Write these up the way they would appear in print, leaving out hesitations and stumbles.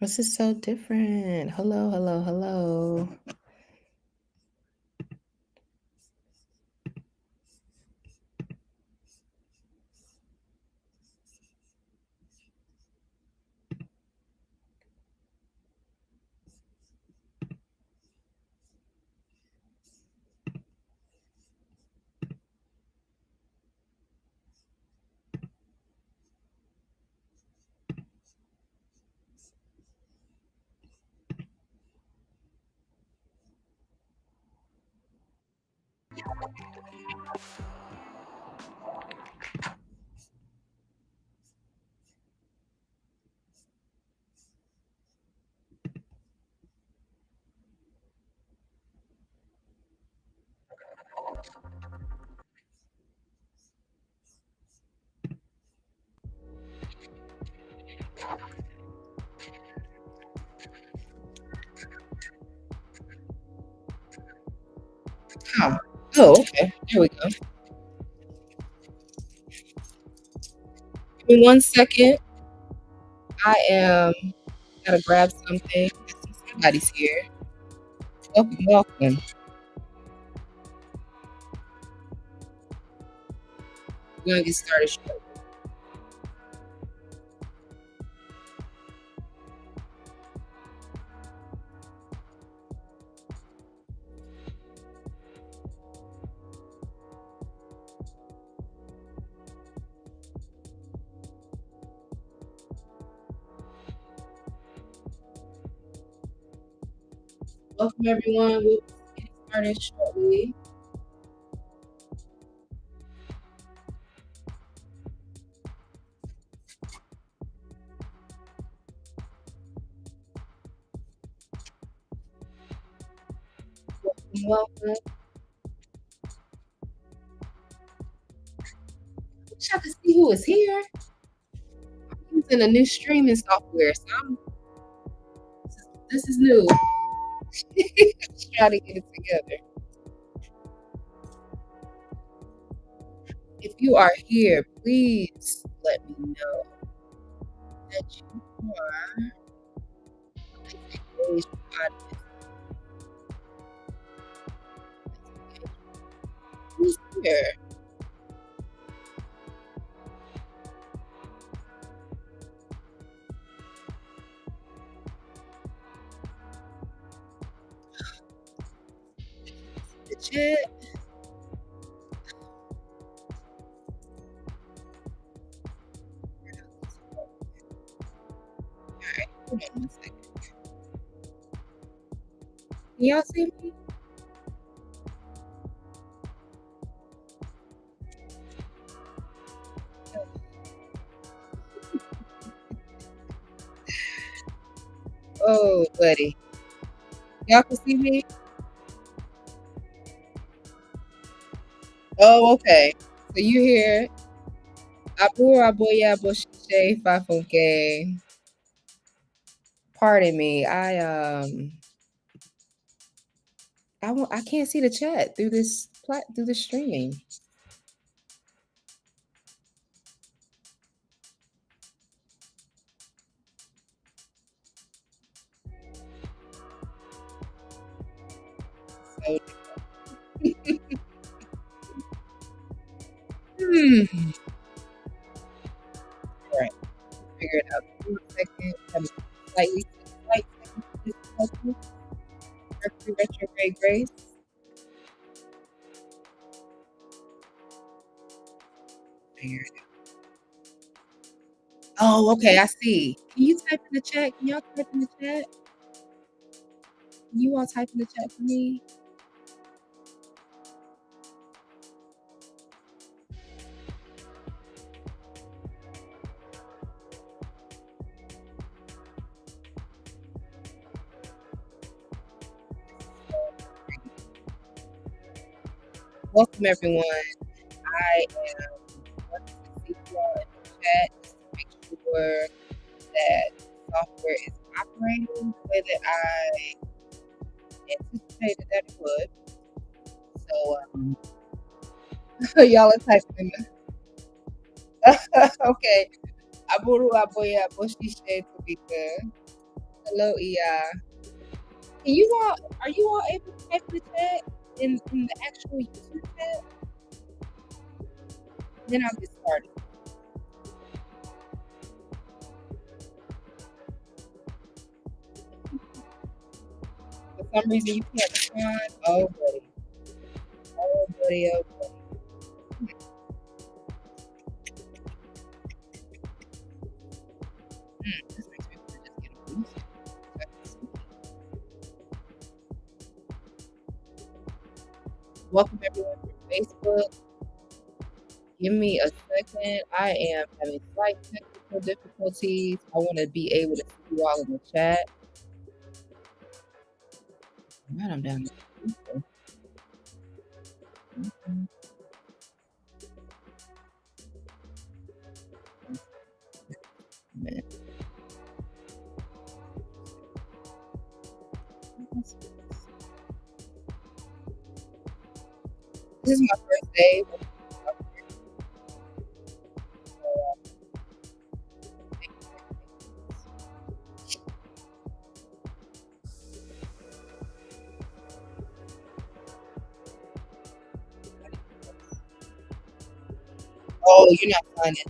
This is so different. Hello, hello, hello. Huh. Oh, okay. There we go. Give me 1 second. I am gotta grab something. I see somebody's here. Welcome, welcome. We're gonna get started shortly. Welcome everyone. We'll get started shortly. Welcome, welcome. I wish I could see who is here. I'm using a new streaming software, so this is new. Let's try to get it together. If you are here, please let me know that you are engaged audience. Who's here? The chat. Alright, hold on 1 second. Can y'all see me? Oh, buddy. Y'all can see me? Oh, okay. So you hear Abura Boya Boshishe Fafonke. Pardon me. I can't see the chat through this through the streaming. So, hmm. All right, figure it out. Give me a second. Have a slight technical difficulty. Mercury retrograde grace. Figure it out. Oh, okay. I see. Can you type in the chat? Can y'all type in the chat? Can you all type in the chat for me? Welcome everyone. I am wanting to see you all in the chat just to make sure that software is operating the way that I anticipated that it would. So y'all are typing in the okay. Aburu aboya boshishe tobika. Hello, EI. Can you all are you all able to type in the chat in the actual YouTube chat? Then I'll get started. For some reason you can't respond. Oh buddy. Oh buddy, oh buddy. This makes me want to just get a boost. Welcome everyone from Facebook. Give me a second. I am having slight technical difficulties. I want to be able to see you all in the chat. Man, I'm down. Man. This is my first day. Oh, you're not signed in.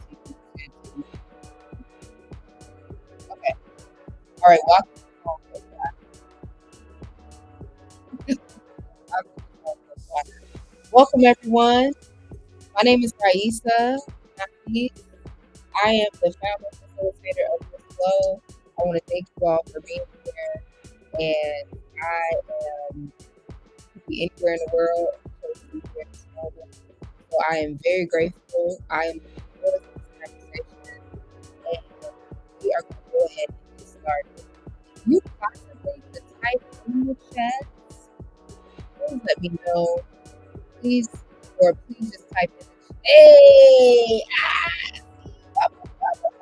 Okay. All right. Welcome everyone. My name is Raisa. I am the founder and facilitator of this flow. I want to thank you all for being here. And I am could be anywhere in the world. So I am very grateful. I am looking forward to this conversation. And we are going to go ahead and get started. If you possibly could type in the chat, please let me know. Please just type in the chat. Hey!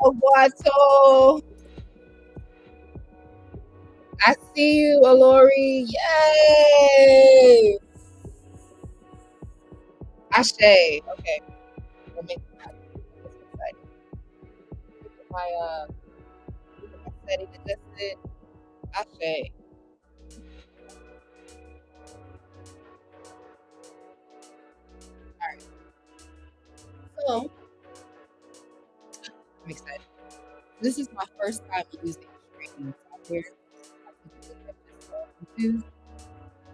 Oguato! I see you, Alori. Yay! Ashe. Okay. Let me my setting adjusted. Ashe. Alright. So I'm excited. This is my first time using streaming software.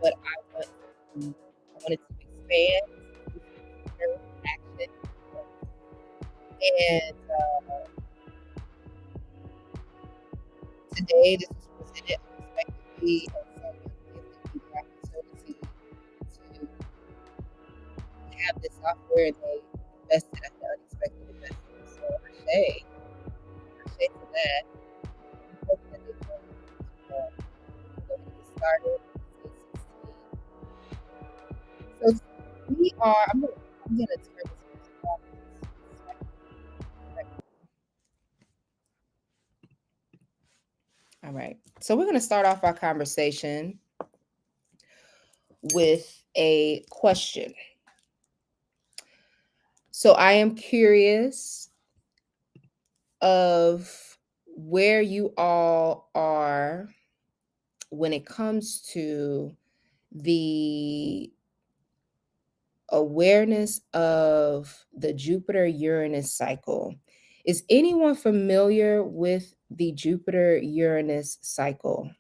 But I wanted to expand action. And today, this was presented unexpectedly, and someone gave me the opportunity to have this software, and they invested at the unexpected investment. So I say for that. I'm hoping that they can get started. So we are. I'm gonna turn this off. All right. So we're going to start off our conversation with a question. So I am curious of where you all are when it comes to the awareness of the Jupiter-Uranus cycle. Is anyone familiar with the Jupiter-Uranus cycle?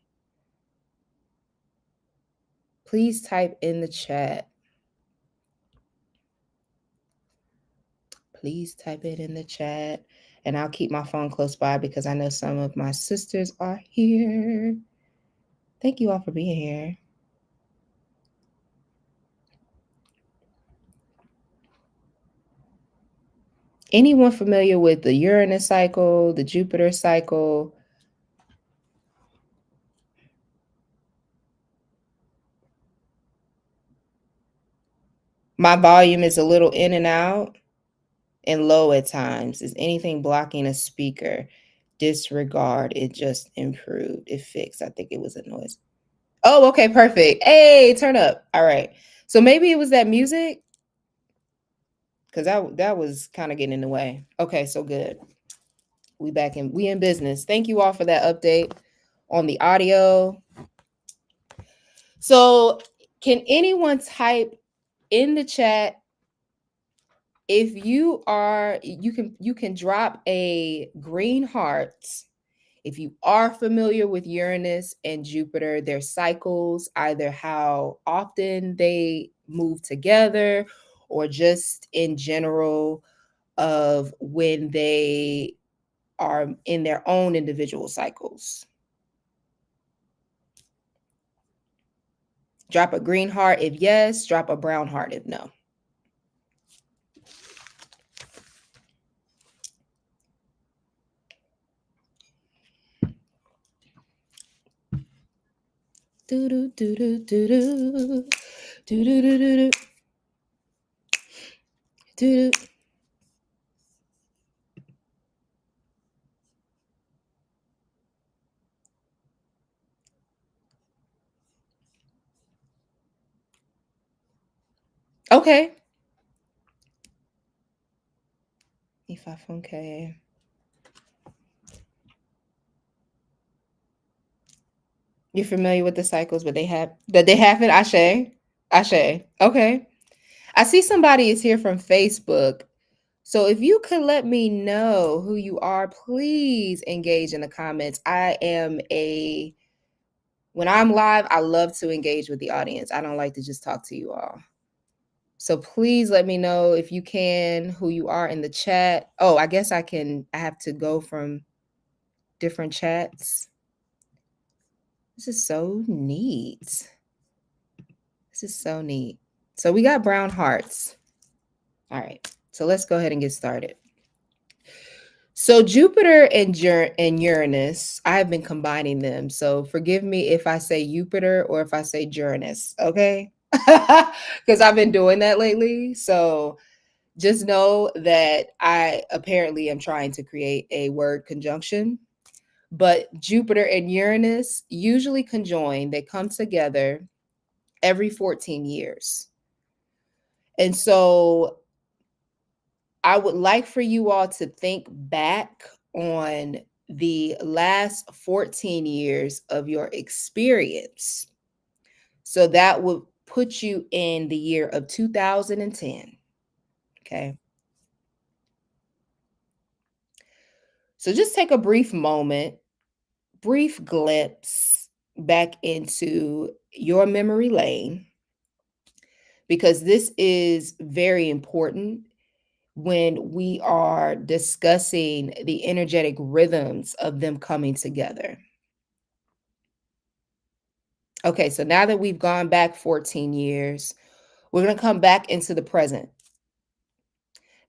Please type in the chat. Please type it in the chat. And I'll keep my phone close by because I know some of my sisters are here. Thank you all for being here. Anyone familiar with the Uranus cycle, the Jupiter cycle? My volume is a little in and out and low at times. Is anything blocking a speaker? Disregard. It just improved. It fixed. I think it was a noise. Oh, okay, perfect. Hey, turn up. All right. So maybe it was that music, because that was kind of getting in the way. Okay, so good. We in business. Thank you all for that update. on the audio. So, can anyone type in the chat if you can drop a green heart if you are familiar with Uranus and Jupiter, their cycles, either how often they move together or just in general of when they are in their own individual cycles. Drop a green heart if yes, drop a brown heart if no. Do do do do do do do do do do do. Okay. Okay. You're familiar with the cycles, but they happen. Ashe. Ashe. Okay. I see somebody is here from Facebook. So if you could let me know who you are, please engage in the comments. When I'm live, I love to engage with the audience. I don't like to just talk to you all. So please let me know if you can, who you are in the chat. Oh, I guess I have to go from different chats. This is so neat. This is so neat. So we got brown hearts. All right. So let's go ahead and get started. So Jupiter and Uranus, I've been combining them. So forgive me if I say Jupiter or if I say Uranus, okay? Because I've been doing that lately. So just know that I apparently am trying to create a word conjunction. But Jupiter and Uranus usually conjoin, they come together every 14 years. And so I would like for you all to think back on the last 14 years of your experience. So that would put you in the year of 2010. Okay. So just take a brief moment, brief glimpse back into your memory lane, because this is very important when we are discussing the energetic rhythms of them coming together. Okay, so now that we've gone back 14 years, we're going to come back into the present.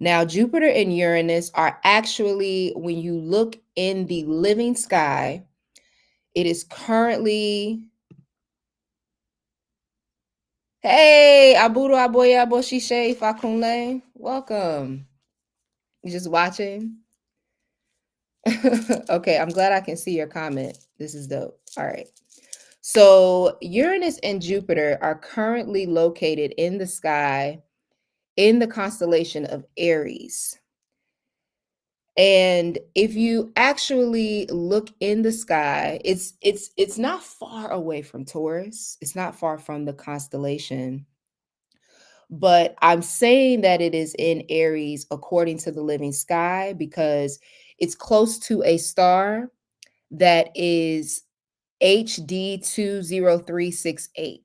Now, Jupiter and Uranus are actually, when you look in the living sky, it is currently. Hey, Aburu Aboya Boshishe Fakunle. Welcome. You just watching? Okay, I'm glad I can see your comment. This is dope. All right. So Uranus and Jupiter are currently located in the sky in the constellation of Aries. And if you actually look in the sky, it's not far away from Taurus. It's not far from the constellation. But I'm saying that it is in Aries according to the living sky because it's close to a star that is HD 20368.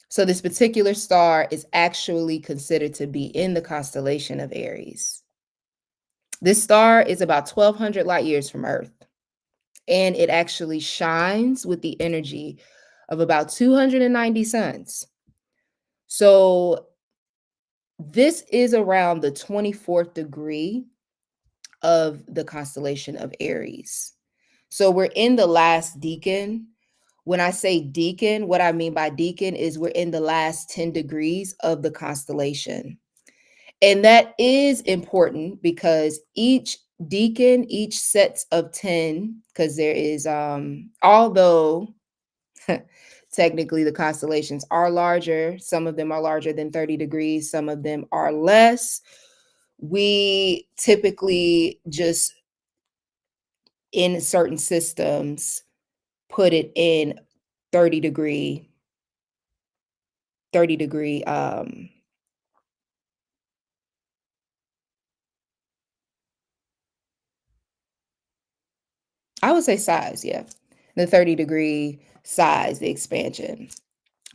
So this particular star is actually considered to be in the constellation of Aries. This star is about 1,200 light years from Earth, and it actually shines with the energy of about 290 suns. So this is around the 24th degree of the constellation of Aries. So we're in the last decan. When I say decan, what I mean by decan is we're in the last 10 degrees of the constellation. And that is important because each decan, each sets of 10, because there is, although technically the constellations are larger, some of them are larger than 30 degrees, some of them are less. We typically just in certain systems put it in 30 degree 30 degree, I would say size, yeah. The 30-degree size, the expansion.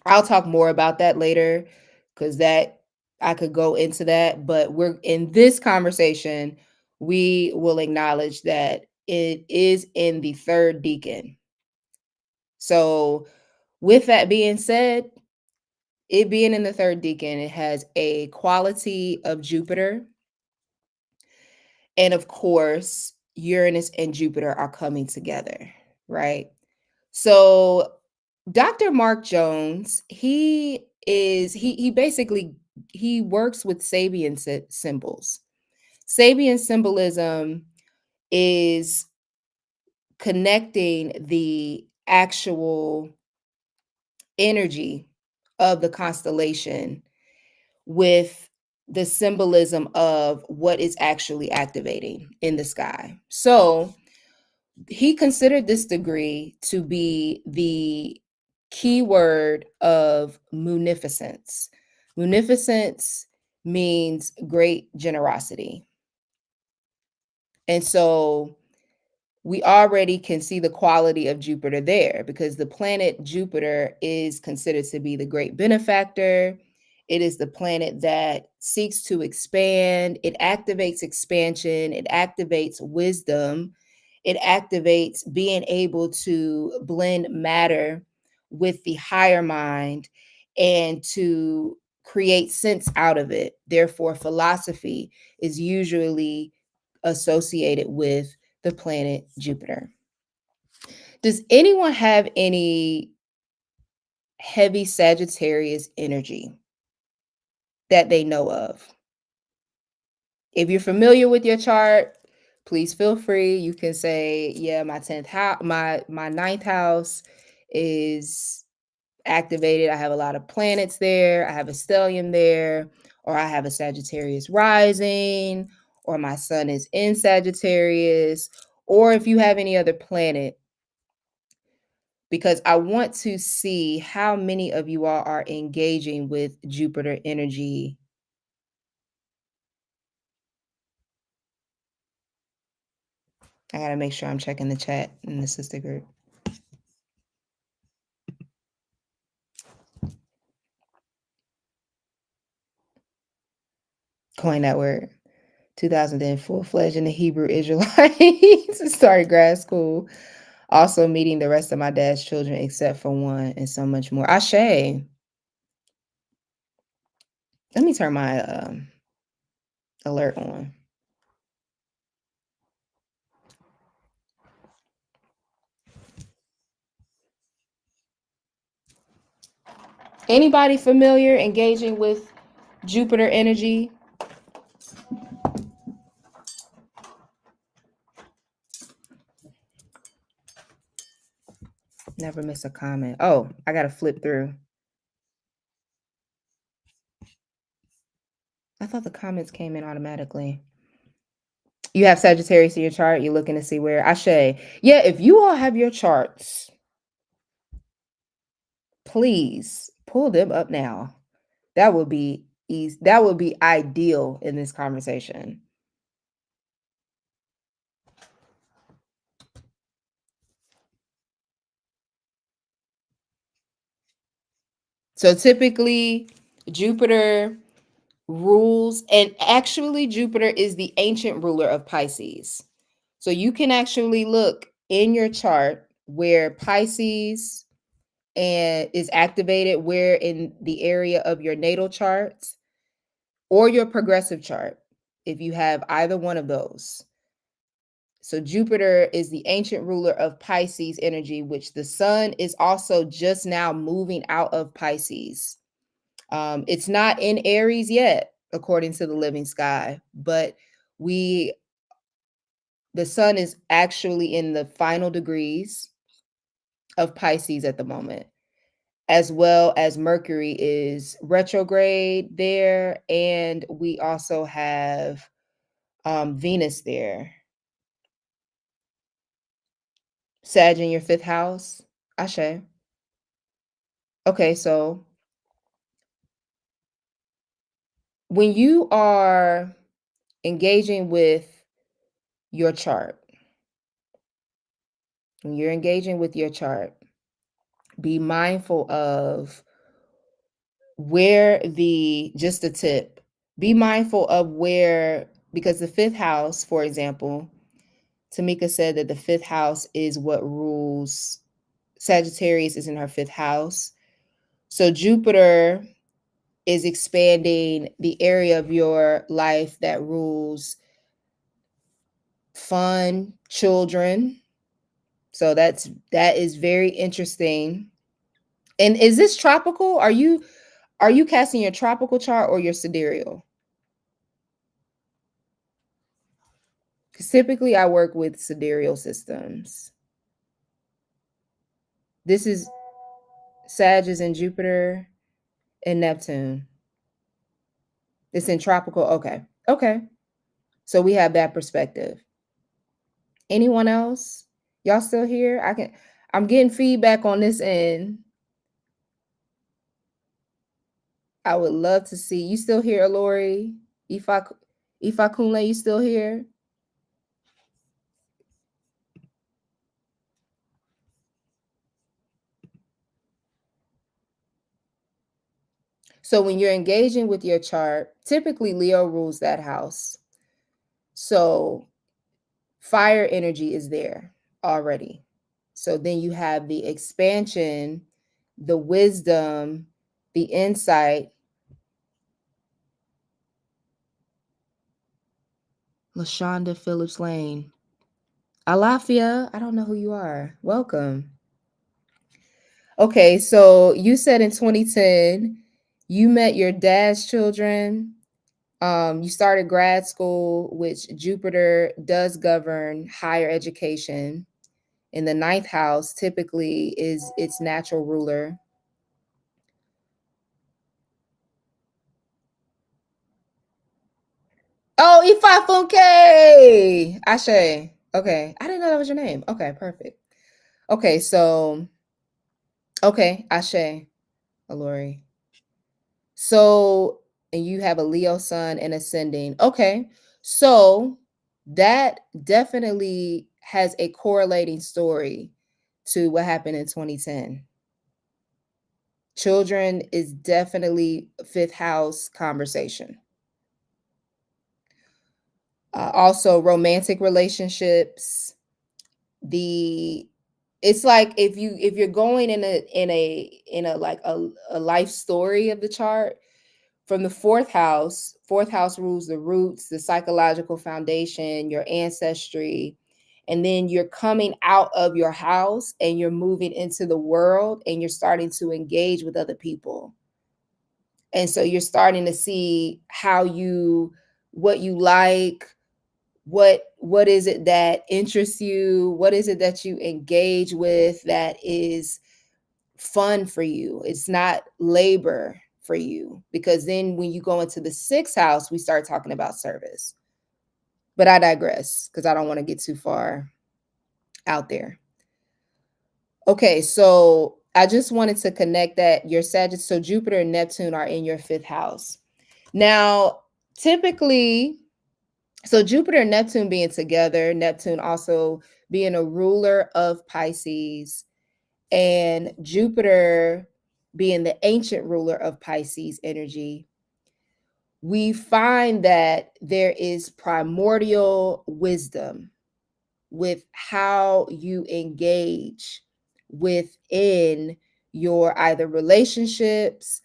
I'll talk more about that later because that I could go into that, but we're in this conversation, we will acknowledge that it is in the third decan. So, with that being said, it being in the third decan, it has a quality of Jupiter. And of course, Uranus and Jupiter are coming together, right? So Dr. Mark Jones, he basically he works with Sabian symbols. Sabian symbolism is connecting the actual energy of the constellation with the symbolism of what is actually activating in the sky. So he considered this degree to be the key word of munificence. Munificence means great generosity. And so we already can see the quality of Jupiter there because the planet Jupiter is considered to be the great benefactor. It is the planet that seeks to expand, it activates expansion, it activates wisdom, it activates being able to blend matter with the higher mind and to create sense out of it. Therefore, philosophy is usually associated with the planet Jupiter. Does anyone have any heavy Sagittarius energy that they know of? If you're familiar with your chart, please feel free. You can say, yeah, my 10th house, my ninth house is activated. I have a lot of planets there. I have a stellium there, or I have a Sagittarius rising, or my sun is in Sagittarius, or if you have any other planet, because I want to see how many of you all are engaging with Jupiter energy. I got to make sure I'm checking the chat in the sister group. Coin that word. 2010, full-fledged in the Hebrew Israelites. Started grad school. Also meeting the rest of my dad's children except for one and so much more. Ashe. Let me turn my alert on. Anybody familiar engaging with Jupiter energy? Never miss a comment. Oh, I got to flip through. I thought the comments came in automatically. You have Sagittarius in your chart. You're looking to see where Ashe. Yeah, if you all have your charts, please pull them up now. That would be easy. That would be ideal in this conversation. So typically, Jupiter rules, and actually, Jupiter is the ancient ruler of Pisces. So you can actually look in your chart where Pisces and is activated, where in the area of your natal charts or your progressive chart, if you have either one of those. So Jupiter is the ancient ruler of Pisces energy, which the sun is also just now moving out of Pisces. It's not in Aries yet, according to the living sky, but the sun is actually in the final degrees of Pisces at the moment, as well as Mercury is retrograde there, and we also have Venus there. Sag in your fifth house. Ashe. Okay, so when you are engaging with your chart, when you're engaging with your chart, be mindful of where just a tip, be mindful of where, because the fifth house, for example, Tamika said that the fifth house is what rules. Sagittarius is in her fifth house. So Jupiter is expanding the area of your life that rules fun, children. So that is very interesting. And is this tropical? Are you casting your tropical chart or your sidereal? Because typically I work with sidereal systems. This is Sag is in Jupiter and Neptune. It's in tropical. Okay. Okay. So we have that perspective. Anyone else? Y'all still here? I'm getting feedback on this end. I would love to see you still here, Lori. Ifa Kunle, you still here? So when you're engaging with your chart, typically Leo rules that house. So fire energy is there already. So then you have the expansion, the wisdom, the insight. LaShonda Phillips Lane. Alafia, I don't know who you are. Welcome. Okay, so you said in 2010 you met your dad's children. You started grad school, which Jupiter does govern higher education. In the ninth house, typically is its natural ruler. Oh, Ifa Funke! Ashe. Okay. I didn't know that was your name. Okay, perfect. Okay, so okay, Ashe, Alori. So, and you have a Leo sun and ascending. Okay. So that definitely has a correlating story to what happened in 2010. Children is definitely fifth house conversation. Also romantic relationships. The It's like if you're going in a like a life story of the chart, from the fourth house rules the roots, the psychological foundation, your ancestry. And then you're coming out of your house and you're moving into the world and you're starting to engage with other people. And so you're starting to see what you like, what is it that interests you, what is it that you engage with that is fun for you. It's not labor for you, because then when you go into the sixth house, we start talking about service. But I digress because I don't want to get too far out there. Okay, so I just wanted to connect that your Sagittarius, so Jupiter and Neptune are in your fifth house. Now, typically, so Jupiter and Neptune being together, Neptune also being a ruler of Pisces, and Jupiter being the ancient ruler of Pisces energy, we find that there is primordial wisdom with how you engage within your either relationships,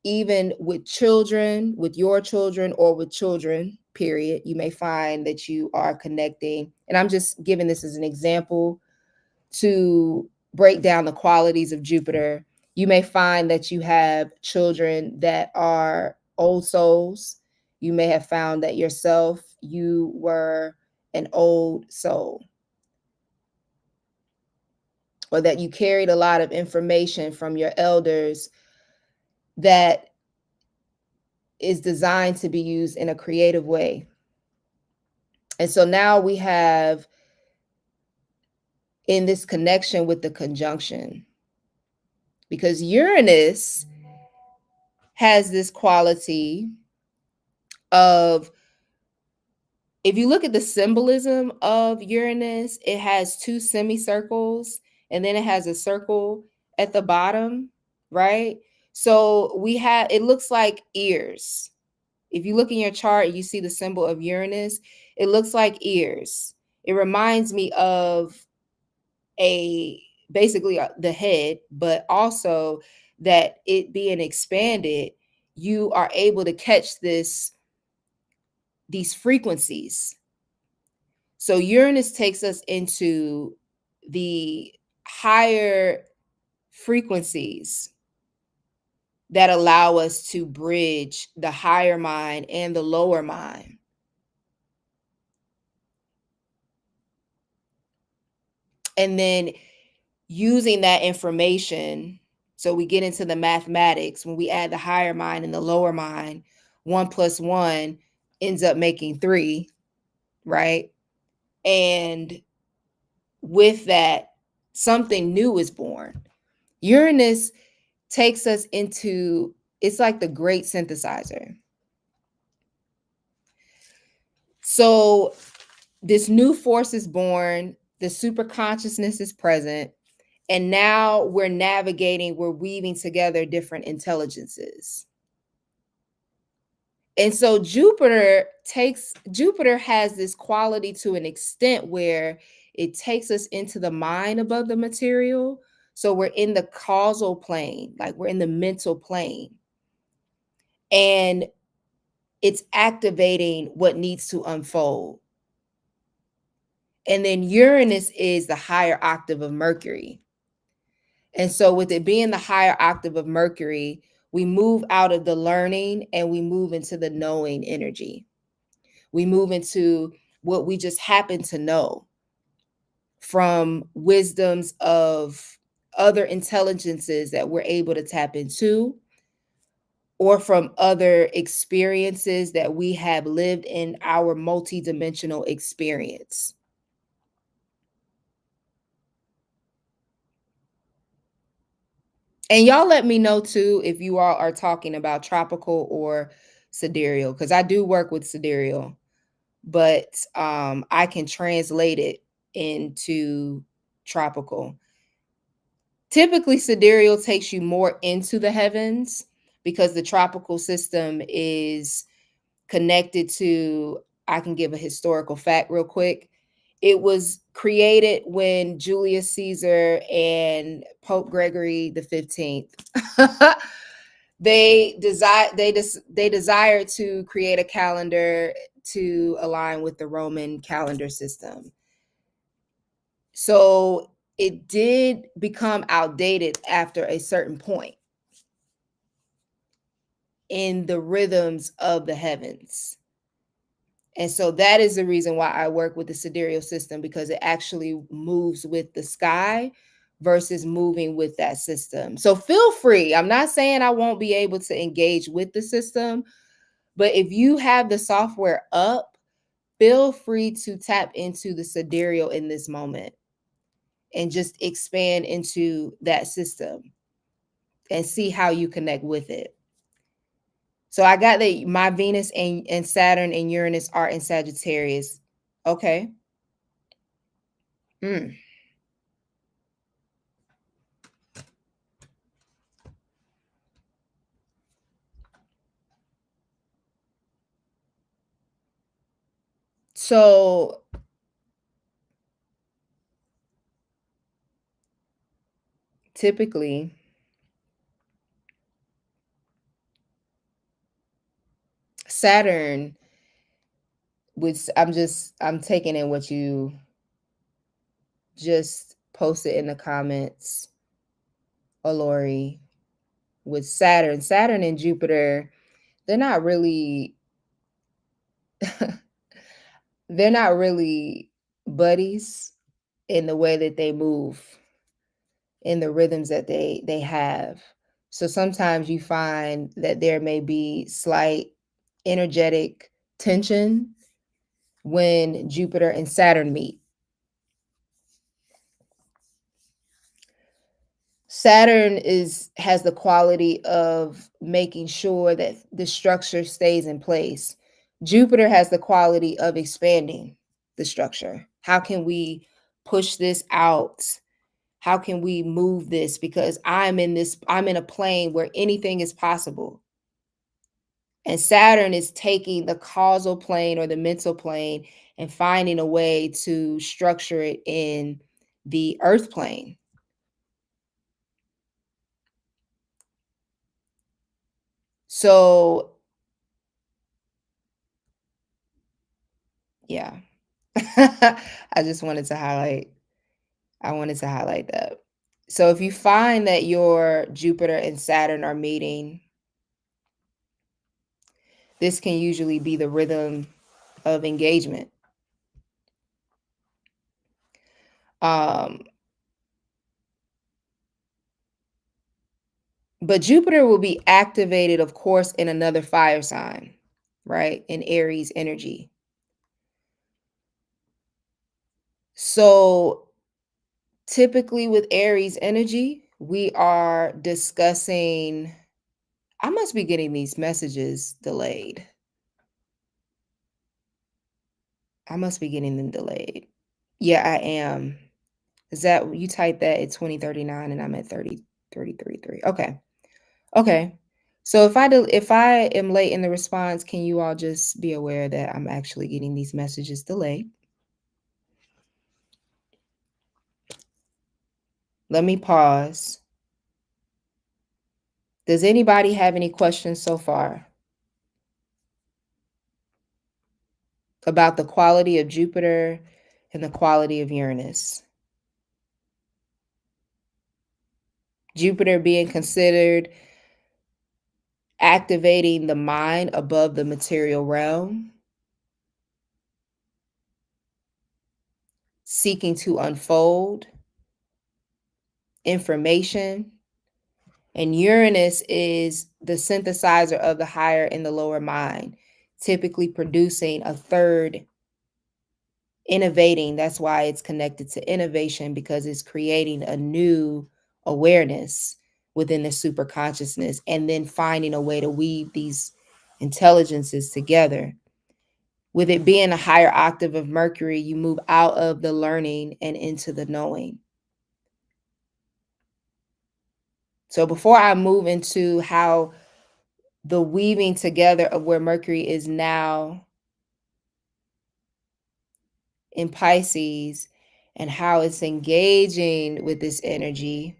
even with children, with your children, or with children, period. You may find that you are connecting. And I'm just giving this as an example to break down the qualities of Jupiter. You may find that you have children that are old souls. You may have found that yourself, you were an old soul, or that you carried a lot of information from your elders that is designed to be used in a creative way. And so now we have in this connection with the conjunction, because Uranus has this quality of, if you look at the symbolism of Uranus, it has two semicircles and then it has a circle at the bottom, right? So we have, it looks like ears. If you look in your chart and you see the symbol of Uranus, it looks like ears. It reminds me of a basically the head, but also that it being expanded, you are able to catch these frequencies. So Uranus takes us into the higher frequencies that allow us to bridge the higher mind and the lower mind. And then using that information, so we get into the mathematics, when we add the higher mind and the lower mind, 1 plus 1 ends up making 3, right? And with that, something new is born. Uranus takes us into, it's like the great synthesizer. So this new force is born, the super consciousness is present, and now we're navigating, we're weaving together different intelligences. And so Jupiter has this quality to an extent where it takes us into the mind above the material. So we're in the causal plane, like we're in the mental plane. And it's activating what needs to unfold. And then Uranus is the higher octave of Mercury. And so with it being the higher octave of Mercury, we move out of the learning and we move into the knowing energy. We move into what we just happen to know from wisdoms of other intelligences that we're able to tap into, or from other experiences that we have lived in our multidimensional experience. And y'all let me know too if you all are talking about tropical or sidereal, because I do work with sidereal, but I can translate it into tropical. Typically, sidereal takes you more into the heavens because the tropical system is connected to, I can give a historical fact real quick. It was created when Julius Caesar and Pope Gregory the 15th they desired to create a calendar to align with the Roman calendar system. So it did become outdated after a certain point in the rhythms of the heavens. And so that is the reason why I work with the sidereal system, because it actually moves with the sky versus moving with that system. So feel free. I'm not saying I won't be able to engage with the system, but if you have the software up, feel free to tap into the sidereal in this moment and just expand into that system and see how you connect with it. So I got that my Venus and Saturn and Uranus are in Sagittarius. Okay. Mm. So typically, Saturn I'm taking in what you just posted in the comments, Olori, with Saturn and Jupiter, they're not really they're not really buddies in the way that they move, in the rhythms that they have. So sometimes you find that there may be slight energetic tension when Jupiter and Saturn meet. Saturn has the quality of making sure that the structure stays in place. Jupiter has the quality of expanding the structure. How can we push this out? How can we move this? Because I'm in a plane where anything is possible. And Saturn is taking the causal plane or the mental plane and finding a way to structure it in the earth plane. So, yeah. I just wanted to highlight I wanted to highlight that. So if you find that your Jupiter and Saturn are meeting, this can usually be the rhythm of engagement. Um, but Jupiter will be activated, of course, in another fire sign, right? In Aries energy. So typically with Aries energy, we are discussing. I must be getting these messages delayed. I must be getting them delayed. Yeah, I am. Is that you typed that at 2039 and I'm at 30:33. Okay. Okay. So if I am late in the response, can you all just be aware that I'm actually getting these messages delayed? Let me pause. Does anybody have any questions so far about the quality of Jupiter and the quality of Uranus? Jupiter being considered activating the mind above the material realm, seeking to unfold information. And Uranus is the synthesizer of the higher and the lower mind, typically producing a third, innovating. That's why it's connected to innovation, because it's creating a new awareness within the super consciousness and then finding a way to weave these intelligences together. With it being a higher octave of Mercury, you move out of the learning and into the knowing. So before I move into how the weaving together of where Mercury is now in Pisces and how it's engaging with this energy,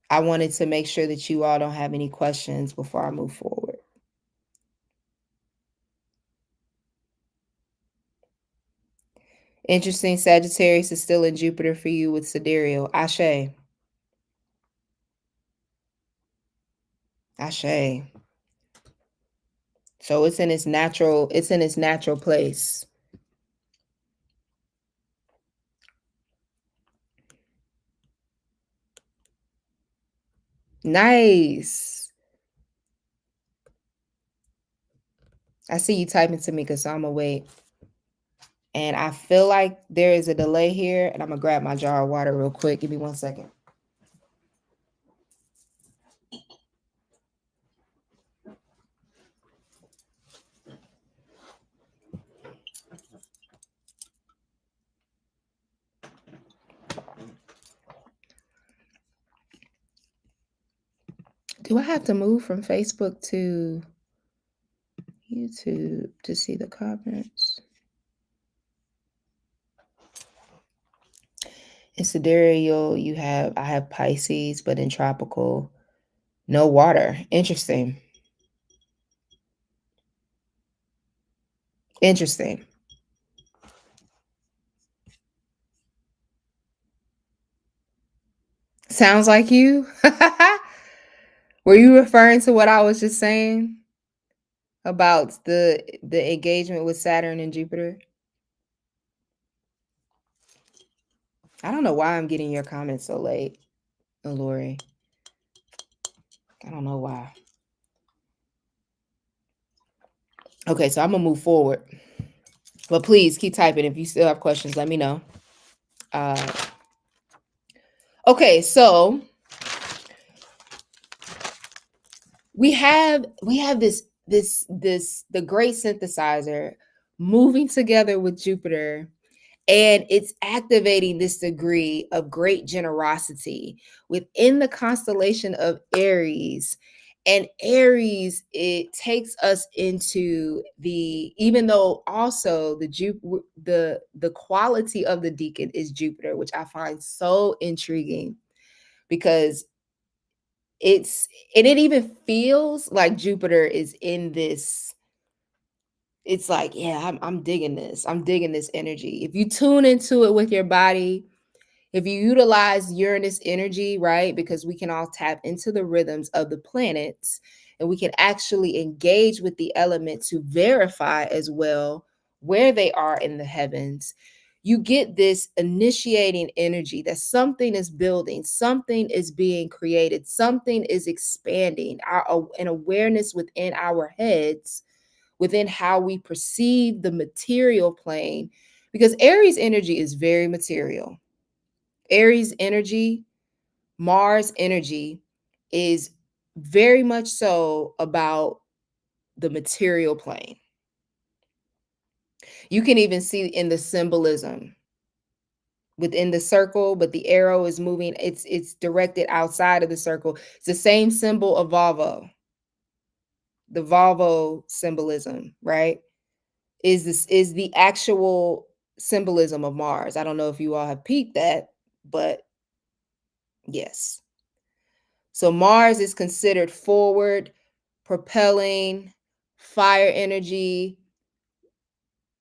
I wanted to make sure that you all don't have any questions before I move forward. Interesting, Sagittarius is still in Jupiter for you with Sidereal. Ashe. Ashe. So it's in its natural place. Nice. I see you typing to me, so I'm gonna wait. And I feel like there is a delay here, and I'm gonna grab my jar of water real quick. Give me 1 second. Do I have to move from Facebook to YouTube to see the comments? In sidereal, I have Pisces, but in tropical, no water. Interesting. Interesting. Sounds like you. Were you referring to what I was just saying about the engagement with Saturn and Jupiter? I don't know why I'm getting your comments so late, Lori. I don't know why. Okay, so I'm gonna move forward. But please keep typing. If you still have questions, let me know. Okay, so we have this the great synthesizer moving together with Jupiter, and it's activating this degree of great generosity within the constellation of Aries. And Aries, it takes us into the, even though also the quality of the deacon is Jupiter, which I find so intriguing, because it's, and it even feels like Jupiter is in this. It's like, yeah, I'm digging this. I'm digging this energy. If you tune into it with your body, if you utilize Uranus energy, right? Because we can all tap into the rhythms of the planets, and we can actually engage with the element to verify as well where they are in the heavens. You get this initiating energy that something is building, something is being created, something is expanding, an awareness within our heads, within how we perceive the material plane, because Aries energy is very material. Aries energy, Mars energy is very much so about the material plane. You can even see in the symbolism within the circle, but the arrow is moving. It's directed outside of the circle. It's the same symbol of Volvo, the Volvo symbolism, right? Is the actual symbolism of Mars. I don't know if you all have peeped that, but yes. So Mars is considered forward, propelling, fire energy,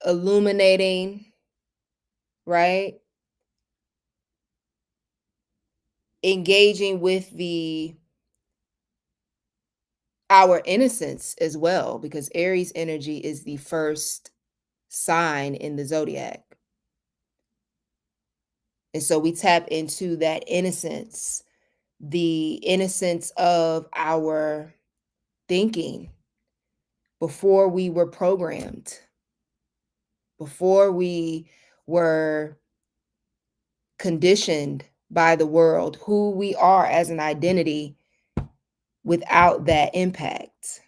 illuminating, right? Engaging with the our innocence as well, because Aries energy is the first sign in the zodiac. And so we tap into that innocence, the innocence of our thinking before we were programmed, before we were conditioned by the world, who we are as an identity without that impact.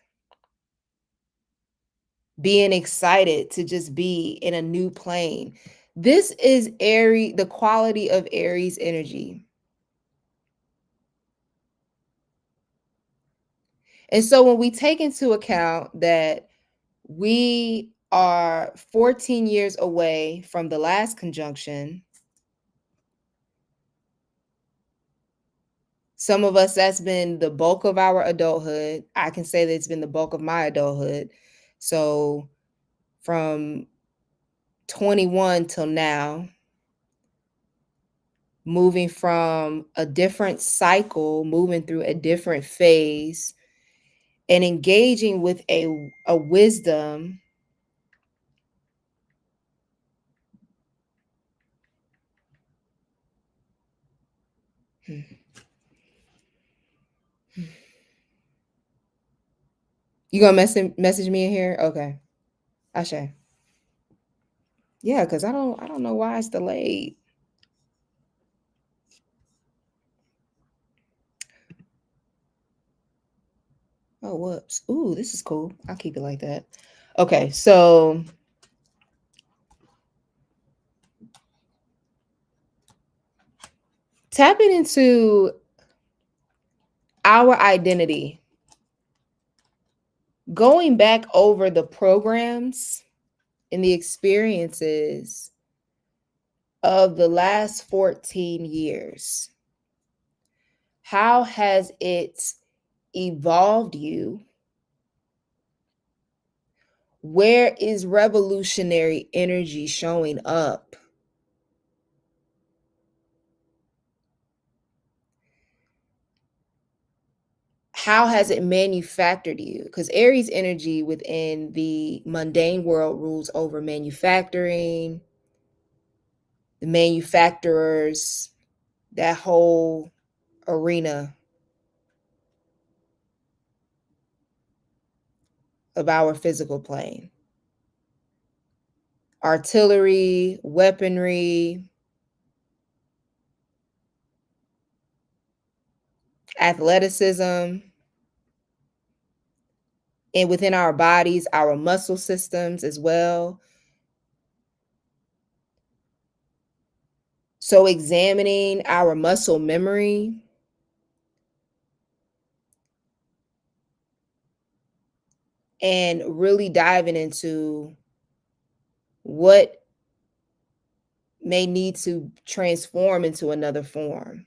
Being excited to just be in a new plane. This is Aries, the quality of Aries energy. And so when we take into account that we are 14 years away from the last conjunction, some of us, that's been the bulk of our adulthood. I can say that it's been the bulk of my adulthood. So from 21 till now, moving from a different cycle, moving through a different phase, and engaging with a wisdom You gonna message me in here? Okay. Ashe. Yeah, because I don't know why it's delayed. Oh, whoops. Ooh, this is cool. I'll keep it like that. Okay, so tapping into our identity, going back over the programs and the experiences of the last 14 years. How has it evolved you? Where is revolutionary energy showing up? How has it manufactured you? Because Aries energy within the mundane world rules over manufacturing, the manufacturers, that whole arena of our physical plane. Artillery, weaponry, athleticism, and within our bodies, our muscle systems as well. So, examining our muscle memory, and really diving into what may need to transform into another form.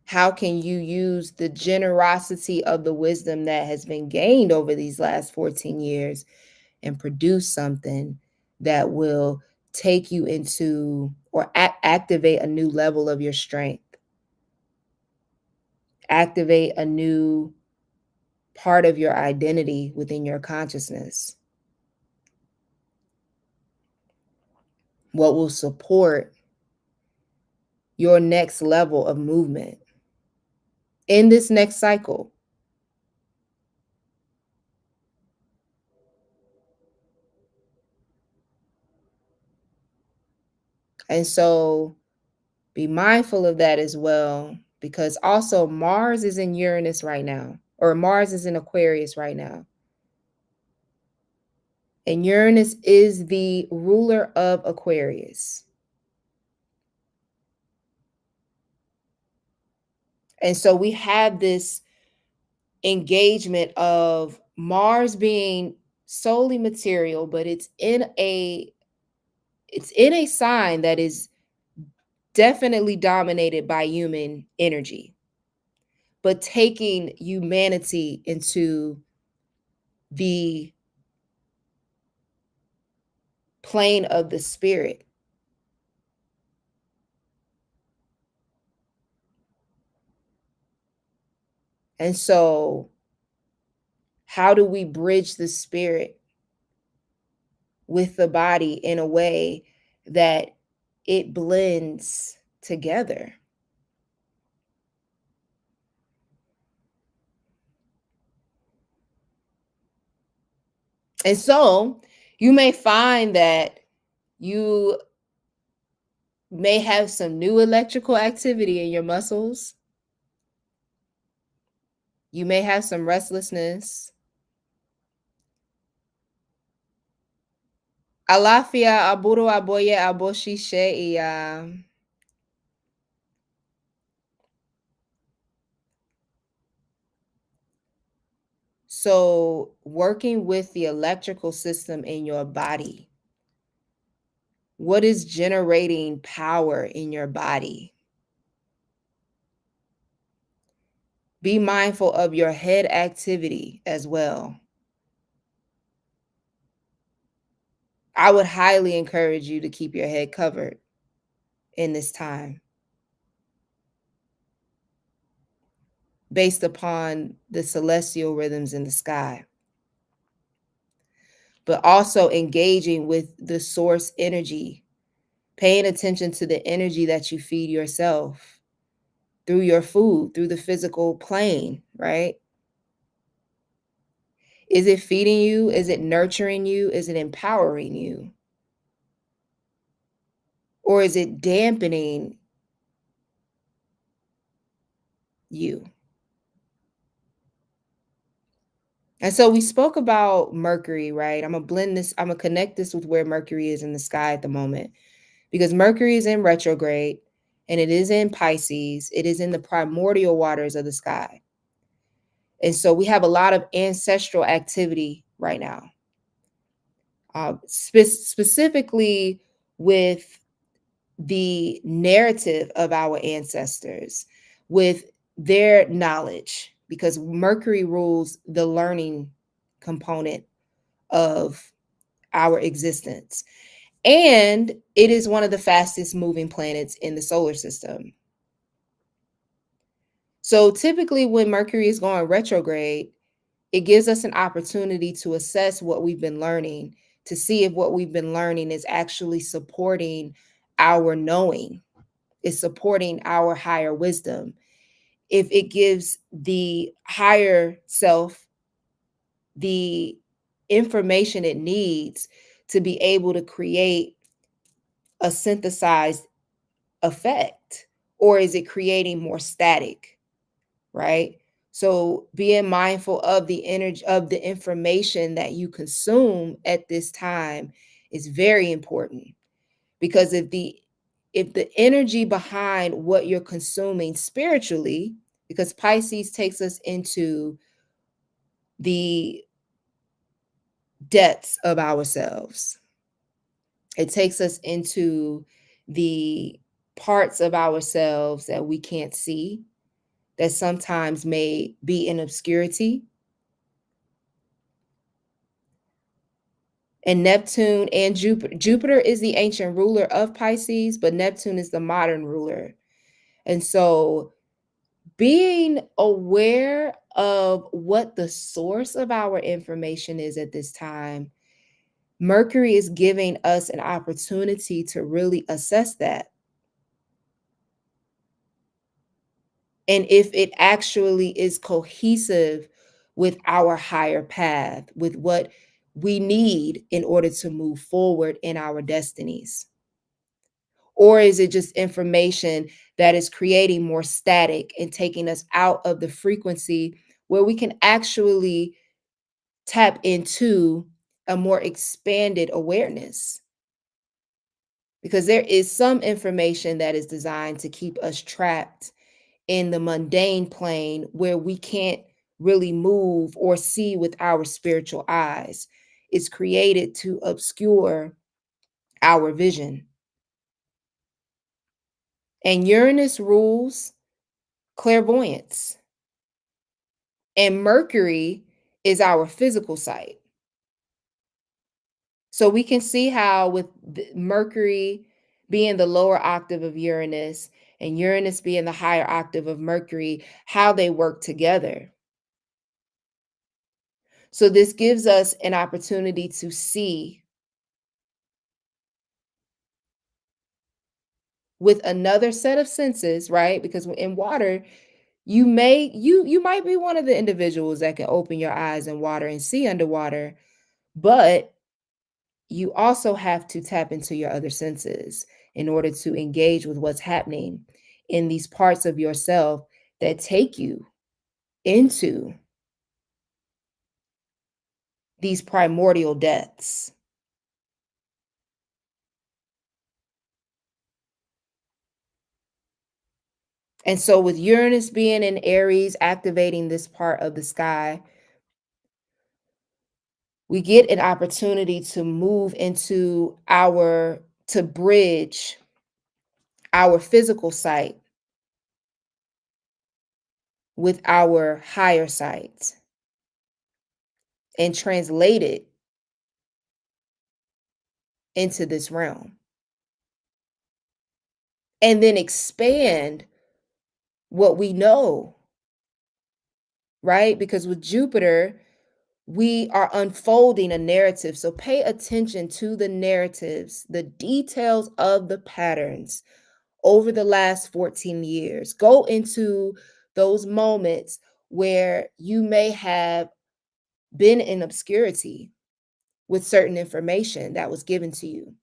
How can you use the generosity of the wisdom that has been gained over these last 14 years and produce something that will take you into or activate a new level of your strength, activate a new part of your identity within your consciousness? What will support your next level of movement in this next cycle? And so be mindful of that as well, because also Mars is in Uranus right now, or Mars is in Aquarius right now. And Uranus is the ruler of Aquarius. And so we have this engagement of Mars being solely material, but it's in a sign that is definitely dominated by human energy, but taking humanity into the plane of the spirit. And so, how do we bridge the spirit with the body in a way that it blends together? And so, you may find that you may have some new electrical activity in your muscles. You may have some restlessness. Alafia aburu aboye aboshishe iya. So, working with the electrical system in your body, what is generating power in your body? Be mindful of your head activity as well. I would highly encourage you to keep your head covered in this time based upon the celestial rhythms in the sky, but also engaging with the source energy, paying attention to the energy that you feed yourself through your food, through the physical plane, right? Is it feeding you? Is it nurturing you? Is it empowering you? Or is it dampening you? And so we spoke about Mercury, right? I'm gonna blend this, I'm gonna connect this with where Mercury is in the sky at the moment, because Mercury is in retrograde and it is in Pisces. It is in the primordial waters of the sky. And so we have a lot of ancestral activity right now, specifically with the narrative of our ancestors, with their knowledge, because Mercury rules the learning component of our existence. And it is one of the fastest moving planets in the solar system. So typically, when Mercury is going retrograde, it gives us an opportunity to assess what we've been learning, to see if what we've been learning is actually supporting our knowing, is supporting our higher wisdom, if it gives the higher self the information it needs to be able to create a synthesized effect? Or is it creating more static, right? So being mindful of the energy of the information that you consume at this time is very important, because if the energy behind what you're consuming spiritually, because Pisces takes us into the depths of ourselves. It takes us into the parts of ourselves that we can't see, that sometimes may be in obscurity. And Neptune and Jupiter is the ancient ruler of Pisces, but Neptune is the modern ruler. And so being aware of what the source of our information is at this time, Mercury is giving us an opportunity to really assess that. And if it actually is cohesive with our higher path, with what we need in order to move forward in our destinies. Or is it just information that is creating more static and taking us out of the frequency where we can actually tap into a more expanded awareness? Because there is some information that is designed to keep us trapped in the mundane plane where we can't really move or see with our spiritual eyes. It's created to obscure our vision. And Uranus rules clairvoyance, and Mercury is our physical sight. So we can see how, with Mercury being the lower octave of Uranus and Uranus being the higher octave of Mercury, how they work together. So this gives us an opportunity to see with another set of senses, right? Because in water, you might be one of the individuals that can open your eyes in water and see underwater, but you also have to tap into your other senses in order to engage with what's happening in these parts of yourself that take you into these primordial depths. And so, with Uranus being in Aries, activating this part of the sky, we get an opportunity to move into to bridge our physical sight with our higher sight and translate it into this realm. And then expand what we know, right? Because with Jupiter, we are unfolding a narrative. So pay attention to the narratives, the details of the patterns over the last 14 years. Go into those moments where you may have been in obscurity with certain information that was given to you.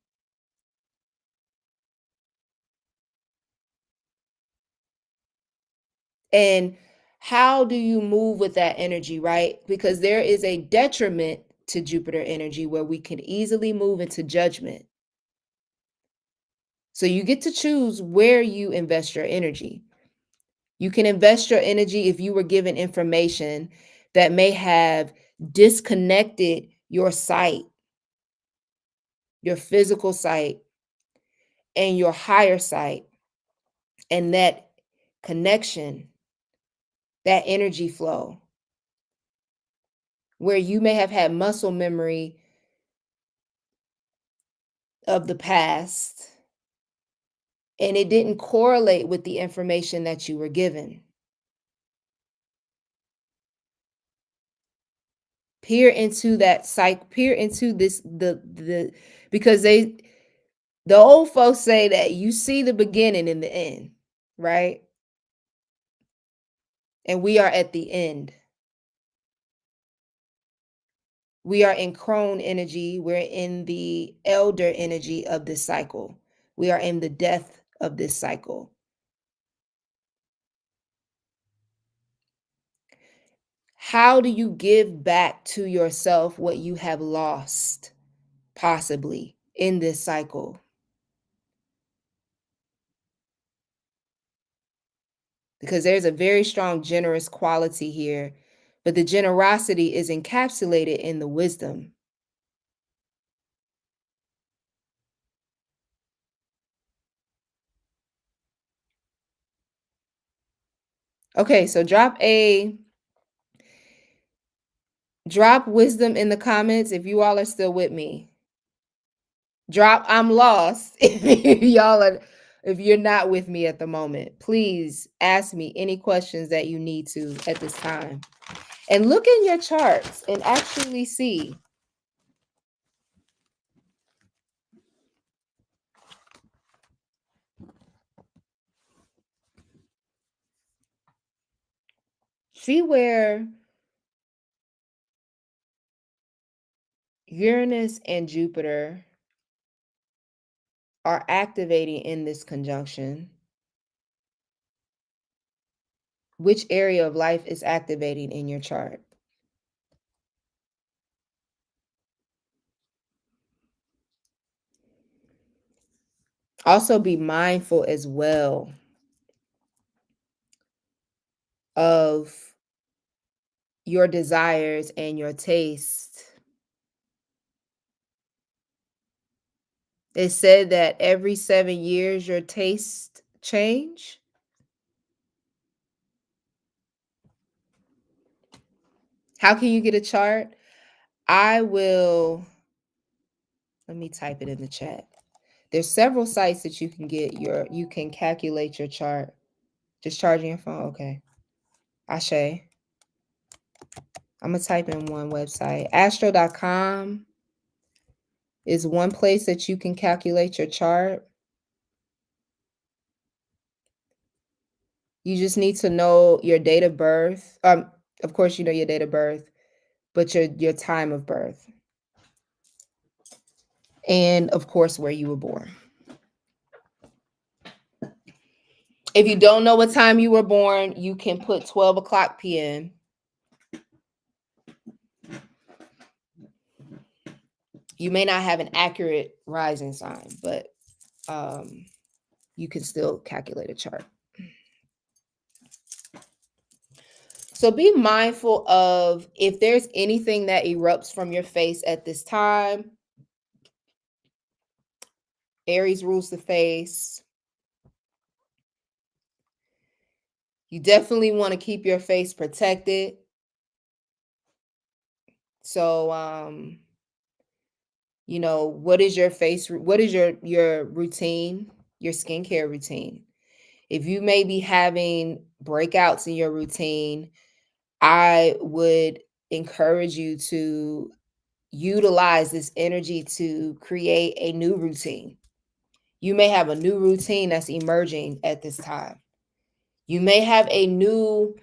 And how do you move with that energy, right? Because there is a detriment to Jupiter energy where we can easily move into judgment. So you get to choose where you invest your energy. You can invest your energy if you were given information that may have disconnected your sight, your physical sight, and your higher sight, and that connection, that energy flow, where you may have had muscle memory of the past and it didn't correlate with the information that you were given. Peer into that peer into this the because the old folks say that you see the beginning in the end, right? And we are at the end. We are in crone energy. We're in the elder energy of this cycle. We are in the death of this cycle. How do you give back to yourself what you have lost, possibly, in this cycle? Because there's a very strong generous quality here, but the generosity is encapsulated in the wisdom. Okay, so drop wisdom in the comments if you all are still with me. Drop I'm lost if y'all are if you're not with me at the moment. Please ask me any questions that you need to at this time. And look in your charts and actually see. See where Uranus and Jupiter are activating in this conjunction. Which area of life is activating in your chart? Also, be mindful as well of your desires and your taste. It said that every 7 years your taste change. How can you get a chart? I will let me type it in the chat. There's several sites that you can calculate your chart. Just charging your phone. Okay. Ashe. I'm gonna type in one website. Astro.com is one place that you can calculate your chart. You just need to know your date of birth. Of course, you know your date of birth, but your time of birth. And of course, where you were born. If you don't know what time you were born, you can put 12 o'clock p.m. You may not have an accurate rising sign, but you can still calculate a chart. So be mindful of if there's anything that erupts from your face at this time. Aries rules the face. You definitely want to keep your face protected. So what is your routine, your skincare routine? If you may be having breakouts in your routine, I would encourage you to utilize this energy to create a new routine. You may have a new routine that's emerging at this time. You may have a new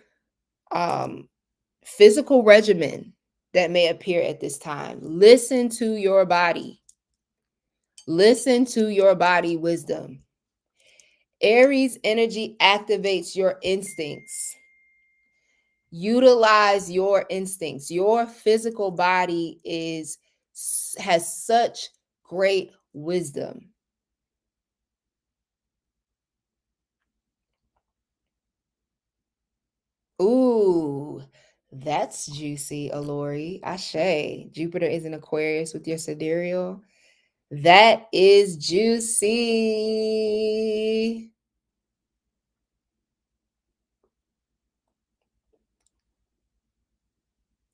physical regimen that may appear at this time. Listen to your body. Listen to your body wisdom. Aries energy activates your instincts. Utilize your instincts. Your physical body has such great wisdom. Ooh, that's juicy, Alori. Ashe. Jupiter is in Aquarius with your sidereal. That is juicy.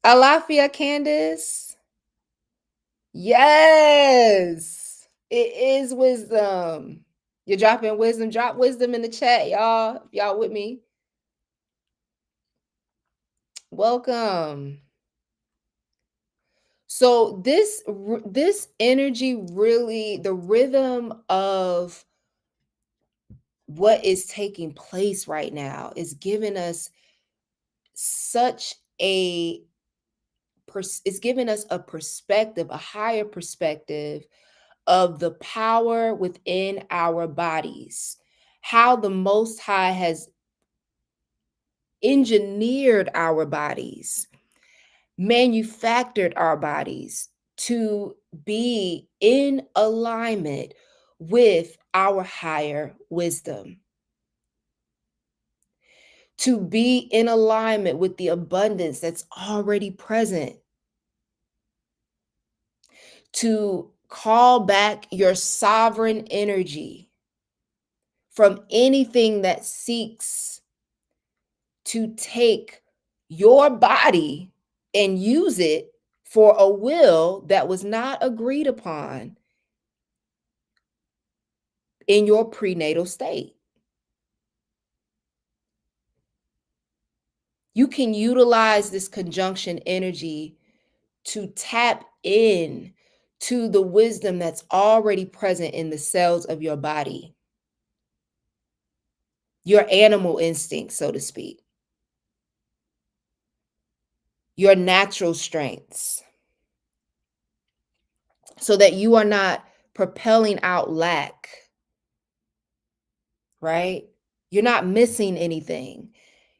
Alafia, Candace. Yes, it is wisdom. You're dropping wisdom. Drop wisdom in the chat, y'all. If y'all with me. Welcome. So this energy really, the rhythm of what is taking place right now is giving us such a it's giving us a perspective, a higher perspective of the power within our bodies, how the Most High has engineered our bodies, manufactured our bodies to be in alignment with our higher wisdom, to be in alignment with the abundance that's already present, to call back your sovereign energy from anything that seeks to take your body and use it for a will that was not agreed upon in your prenatal state. You can utilize this conjunction energy to tap in to the wisdom that's already present in the cells of your body, your animal instinct, so to speak, your natural strengths, so that you are not propelling out lack, right? You're not missing anything.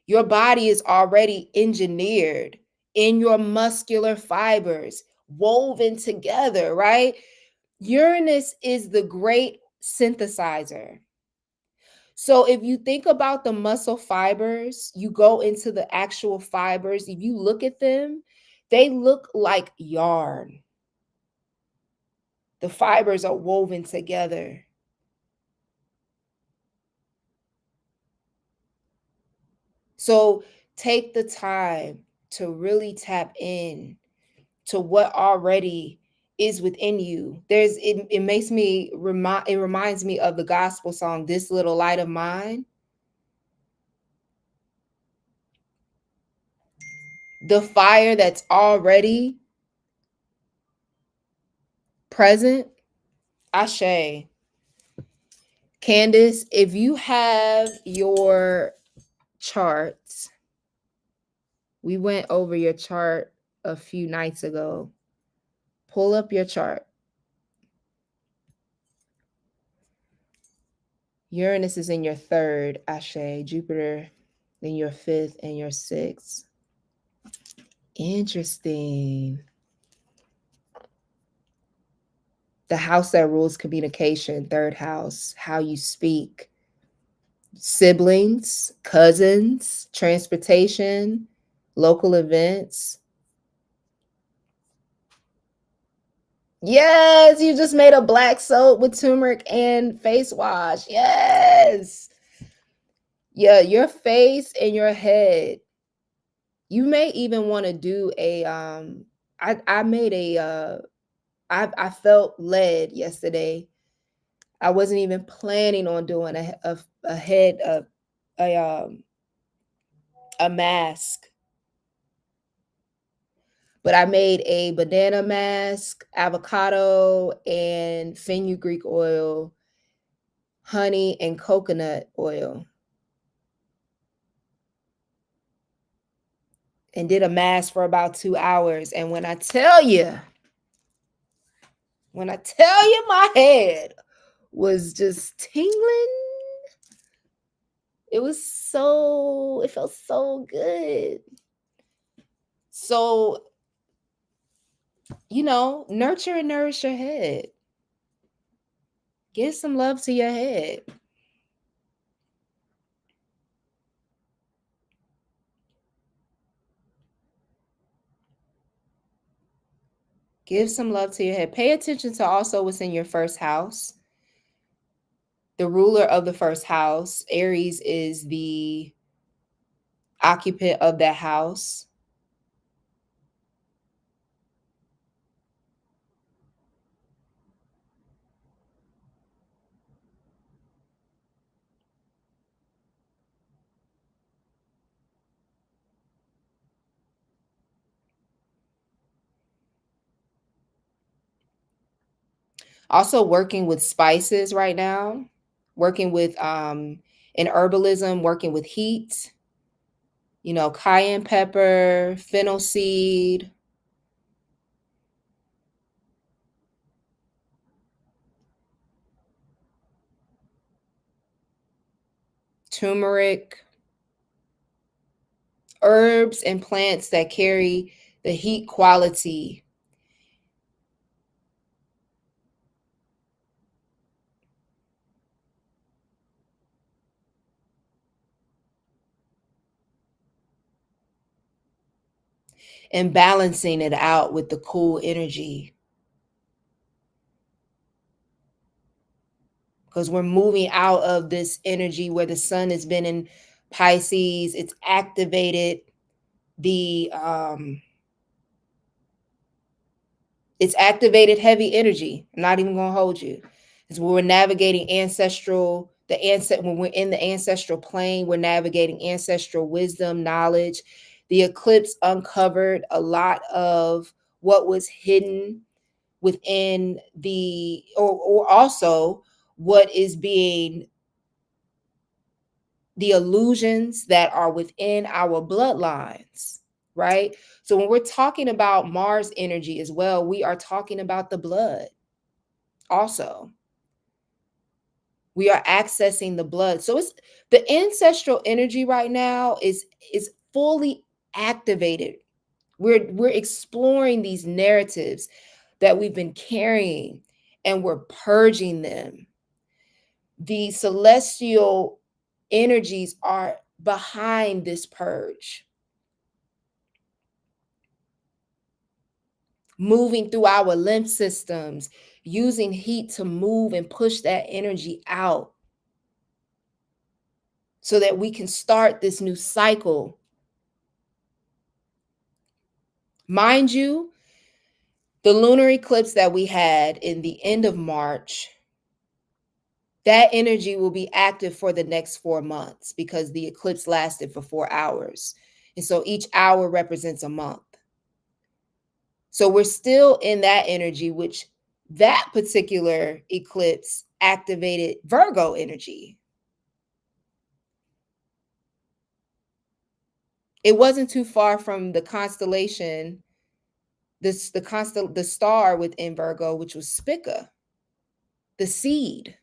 Your body is already engineered in your muscular fibers, woven together, right? Uranus is the great synthesizer. So if you think about the muscle fibers, you go into the actual fibers, if you look at them, they look like yarn. The fibers are woven together. So take the time to really tap in to what already is within you. It makes me it reminds me of the gospel song, This Little Light of Mine. The fire that's already present. Ashe. Candace, if you have your charts, we went over your chart a few nights ago. Pull up your chart. Uranus is in your third, Ashe. Jupiter in your fifth and your sixth. Interesting. The house that rules communication, third house, how you speak, siblings, cousins, transportation, local events. Yes, you just made a black soap with turmeric and face wash. Yes. Yeah, your face and your head. You may even want to do a I made a I felt led yesterday. I wasn't even planning on doing a head of a mask, but I made a banana mask, avocado and fenugreek oil, honey and coconut oil, and did a mask for about 2 hours. And when I tell you my head was just tingling, it felt so good. So, nurture and nourish your head. Give some love to your head. Give some love to your head. Pay attention to also what's in your first house. The ruler of the first house, Aries, is the occupant of that house. Also working with spices right now, working with in herbalism, working with heat, cayenne pepper, fennel seed, turmeric, herbs and plants that carry the heat quality. And balancing it out with the cool energy. Because we're moving out of this energy where the sun has been in Pisces. It's activated the it's activated heavy energy. I'm not even gonna hold you. It's when we're navigating ancestral, when we're in the ancestral plane, we're navigating ancestral wisdom, knowledge. The eclipse uncovered a lot of what was hidden within or also what is being the illusions that are within our bloodlines, right? So when we're talking about Mars energy as well, we are talking about the blood also. We are accessing the blood. So it's the ancestral energy right now is fully activated. We're exploring these narratives that we've been carrying and we're purging them. The celestial energies are behind this purge, moving through our lymph systems, using heat to move and push that energy out so that we can start this new cycle. Mind you, the lunar eclipse that we had in the end of March, that energy will be active for the next 4 months because the eclipse lasted for 4 hours. And so each hour represents a month. So we're still in that energy, which that particular eclipse activated Virgo energy. It wasn't too far from the constellation, the star within Virgo, which was Spica, the seed.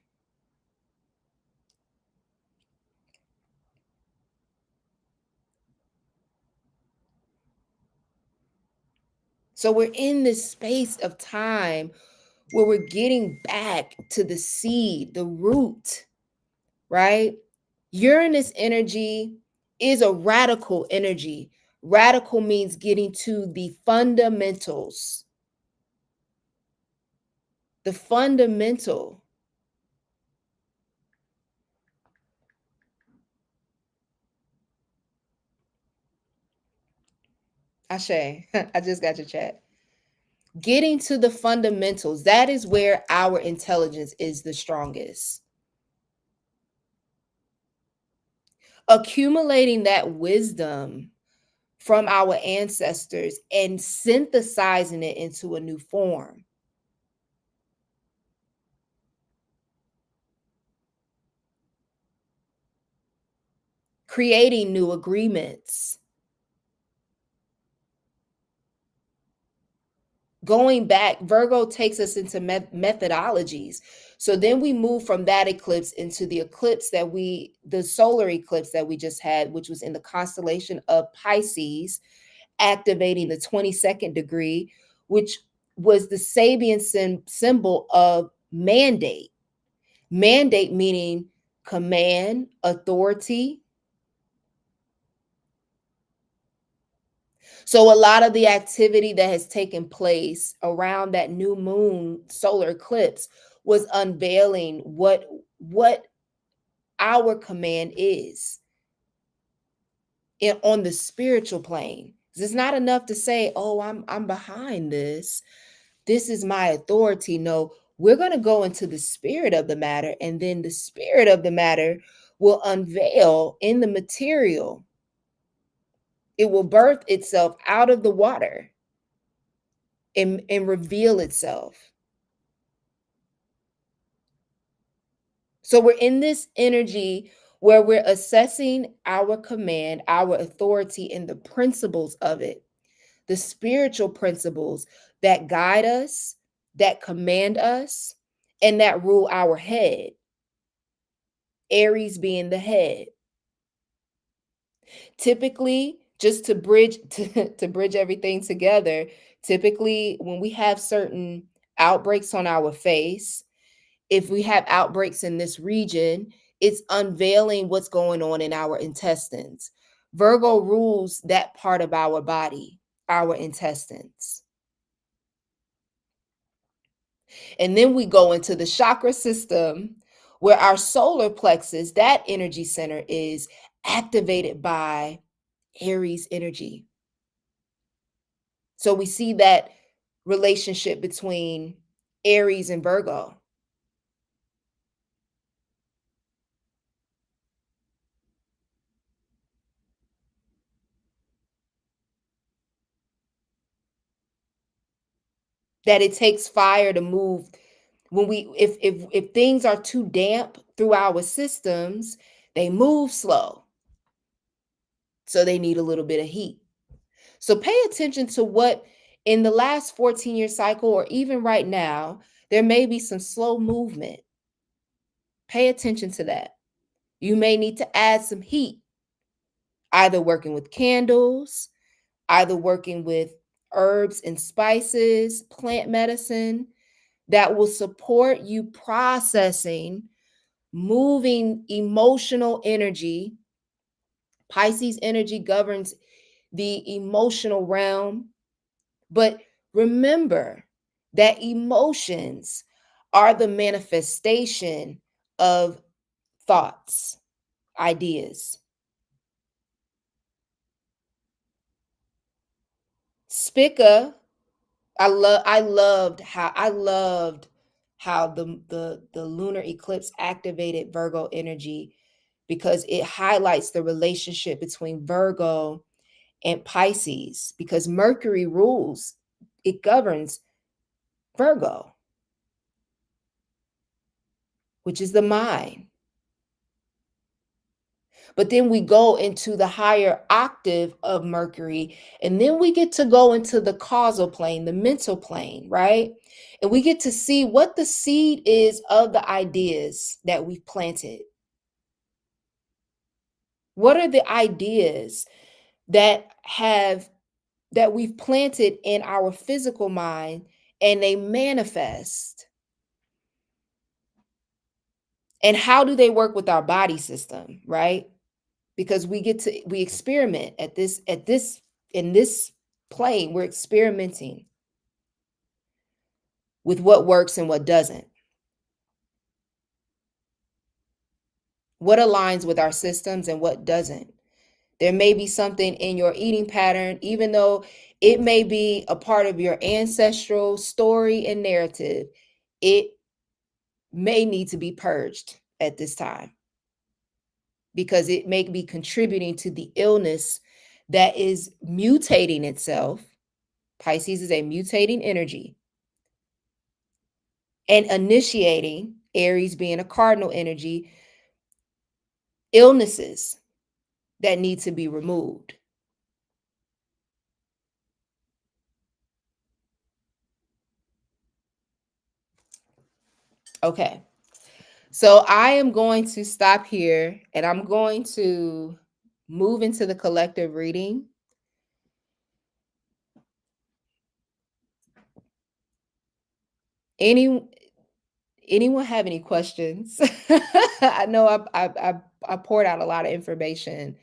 So we're in this space of time where we're getting back to the seed, the root, right? Uranus energy is a radical energy. Radical means getting to the fundamentals. The fundamental. Ashe, I just got your chat. Getting to the fundamentals. That is where our intelligence is the strongest. Accumulating that wisdom from our ancestors and synthesizing it into a new form. Creating new agreements. Going back, Virgo takes us into methodologies. So then we move from that eclipse into the solar eclipse that we just had, which was in the constellation of Pisces, activating the 22nd degree, which was the Sabian symbol of mandate. Mandate meaning command, authority. So a lot of the activity that has taken place around that new moon solar eclipse was unveiling what our command is on the spiritual plane. It's not enough to say, "Oh, I'm behind this. This is my authority." No, we're going to go into the spirit of the matter, and then the spirit of the matter will unveil in the material. It will birth itself out of the water and reveal itself. So we're in this energy where we're assessing our command, our authority, and the principles of it, the spiritual principles that guide us, that command us, and that rule our head. Aries being the head. Typically, just to bridge to bridge everything together, typically when we have certain outbreaks on our face, if we have outbreaks in this region, it's unveiling what's going on in our intestines. Virgo rules that part of our body, our intestines. And then we go into the chakra system where our solar plexus, that energy center, is activated by Aries energy. So we see that relationship between Aries and Virgo. That it takes fire to move when we if things are too damp through our systems, they move slow. So they need a little bit of heat. So pay attention to what in the last 14-year cycle or even right now, there may be some slow movement. Pay attention to that. You may need to add some heat, either working with candles, either working with herbs and spices, plant medicine that will support you processing, moving emotional energy. Pisces energy governs the emotional realm. But remember that emotions are the manifestation of thoughts, ideas. Spica, I loved how the lunar eclipse activated Virgo energy because it highlights the relationship between Virgo and Pisces because Mercury rules, it governs Virgo, which is the mind. But then we go into the higher octave of Mercury, and then we get to go into the causal plane, the mental plane, right? And we get to see what the seed is of the ideas that we've planted. What are the ideas that we've planted in our physical mind and they manifest? And how do they work with our body system, right? Because we experiment at this in this plane, we're experimenting with what works and what doesn't. What aligns with our systems and what doesn't. There may be something in your eating pattern, even though it may be a part of your ancestral story and narrative, it may need to be purged at this time because it may be contributing to the illness that is mutating itself. Pisces is a mutating energy and initiating, Aries being a cardinal energy, illnesses that need to be removed. Okay. So I am going to stop here and I'm going to move into the collective reading. Anyone have any questions? I know I poured out a lot of information,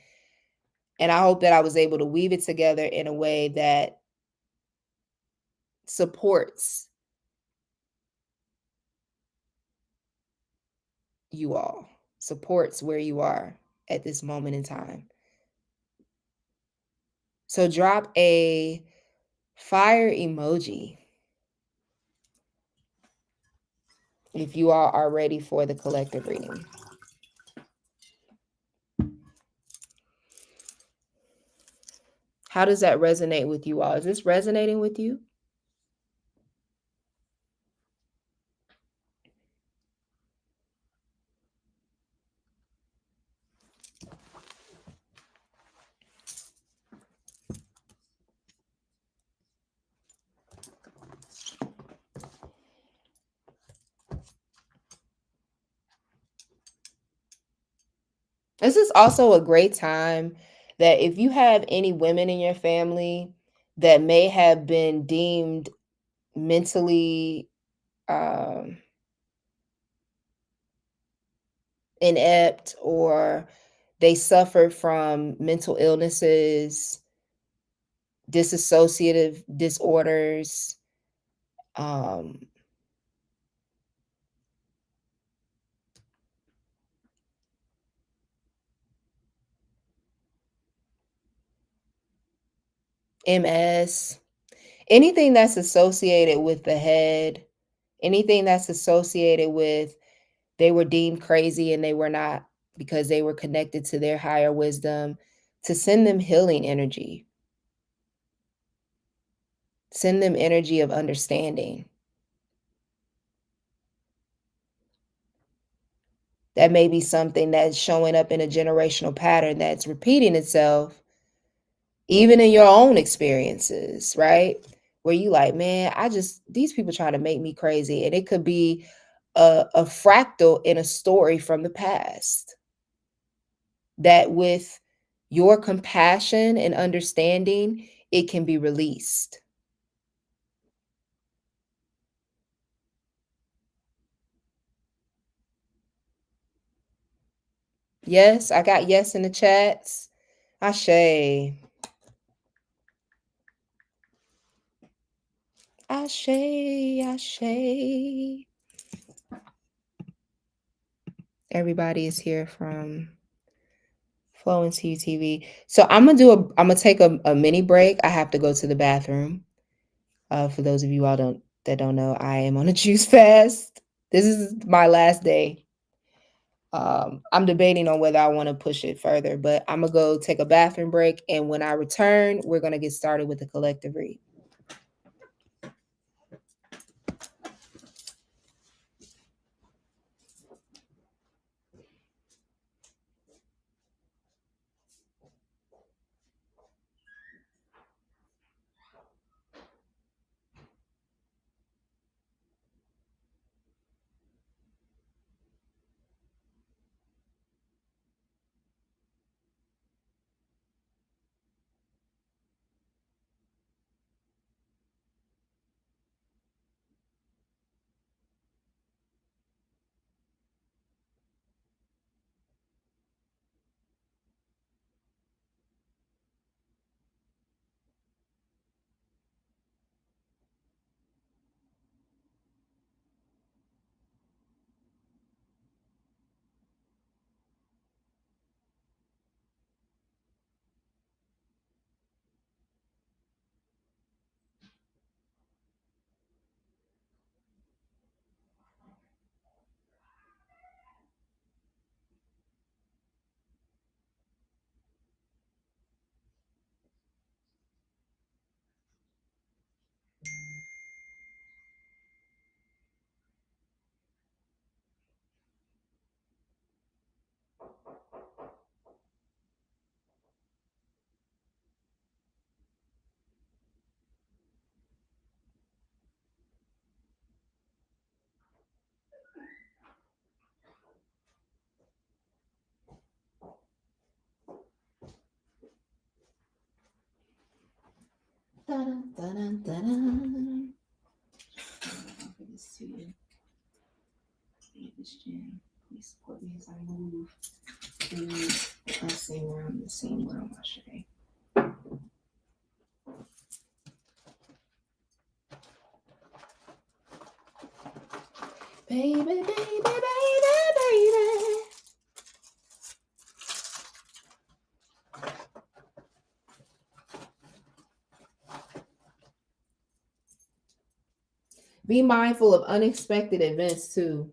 and I hope that I was able to weave it together in a way that supports you all, supports where you are at this moment in time. So drop a fire emoji if you all are ready for the collective reading. How does that resonate with you all? Is this resonating with you? This is also a great time that if you have any women in your family that may have been deemed mentally inept, or they suffered from mental illnesses, dissociative disorders, um, MS, anything that's associated with the head, anything that's associated with they were deemed crazy and they were not, because they were connected to their higher wisdom, to send them healing energy, send them energy of understanding. That may be something that's showing up in a generational pattern that's repeating itself, even in your own experiences, right? Where you like, man, these people trying to make me crazy. And it could be a fractal in a story from the past that with your compassion and understanding, it can be released. Yes, I got yes in the chats. Ashe. Ashe, ashe. Everybody is here from Flowing to TV. So I'm gonna take a mini break. I have to go to the bathroom. For those of you that don't know, I am on a juice fast. This is my last day. I'm debating on whether I want to push it further, but I'm gonna go take a bathroom break, and when I return, we're gonna get started with the collective read. Dun, dun, dun, dun, dun. This jam. Please support me as I move through the same realm, Ashe. Baby, baby, baby, baby. Be mindful of unexpected events too.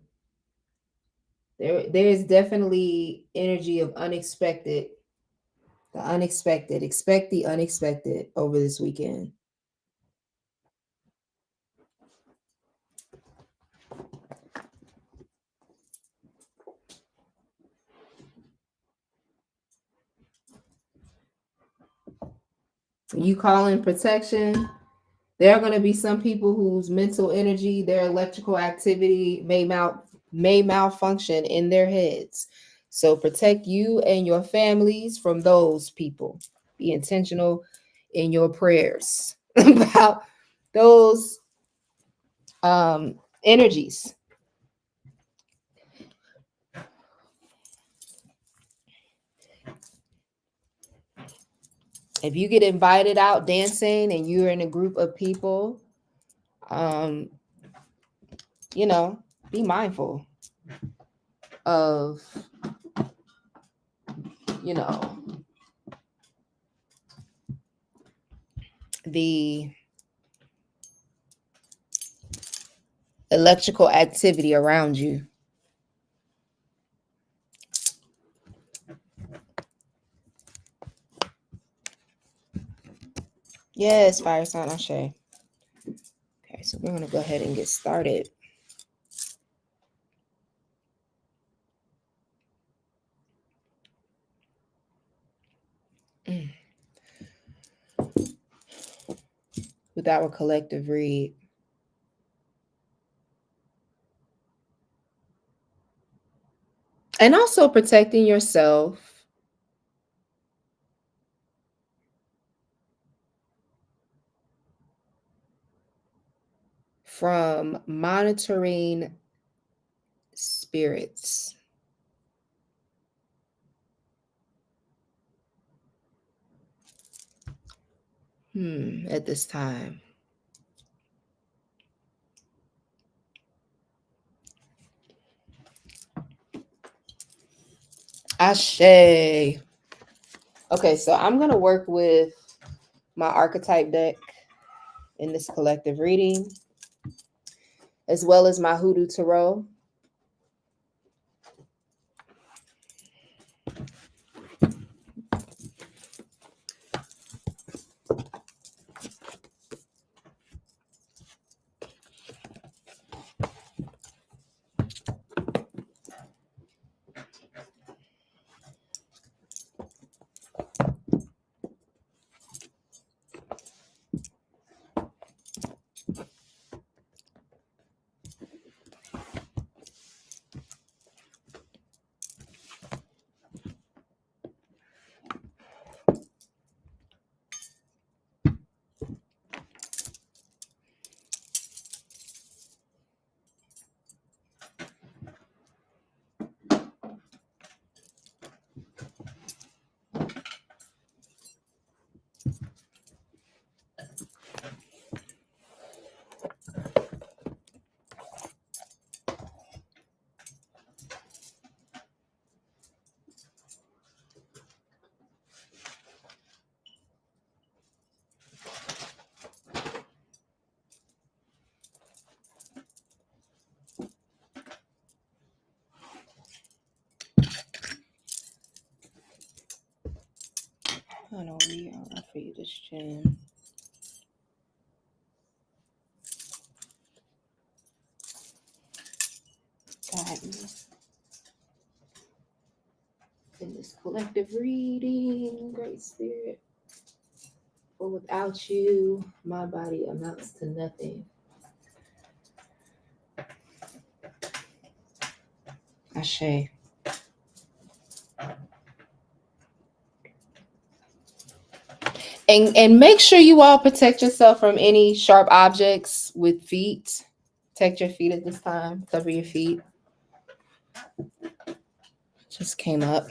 There is definitely energy of unexpected. The unexpected. Expect the unexpected over this weekend. You call in protection. There are going to be some people whose mental energy, their electrical activity may malfunction in their heads. So protect you and your families from those people. Be intentional in your prayers about those energies. If you get invited out dancing and you're in a group of people, um, be mindful of, you know, the electrical activity around you. Yes, fire sign Ashe. Okay, so we're going to go ahead and get started. With our collective read. And also protecting yourself from monitoring spirits. At this time. Ashe. Okay, so I'm going to work with my archetype deck in this collective reading, as well as my Hoodoo Tarot. I don't read. I'll offer you this gem. Guide me in this collective reading, Great Spirit. For without you, my body amounts to nothing. Ashe. And make sure you all protect yourself from any sharp objects with feet. Protect your feet at this time. Cover your feet. Just came up.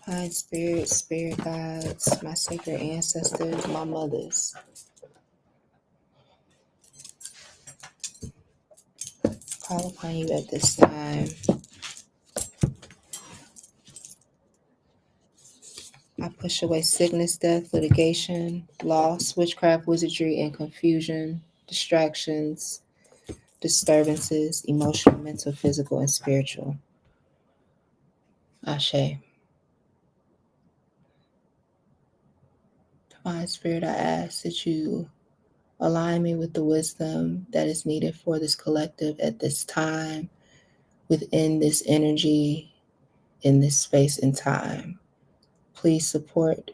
Kind spirits, spirit guides, my sacred ancestors, my mothers. Call upon you at this time. I push away sickness, death, litigation, loss, witchcraft, wizardry, and confusion, distractions, disturbances, emotional, mental, physical, and spiritual. Ashe. Divine Spirit, I ask that you align me with the wisdom that is needed for this collective at this time, within this energy, in this space and time. Please support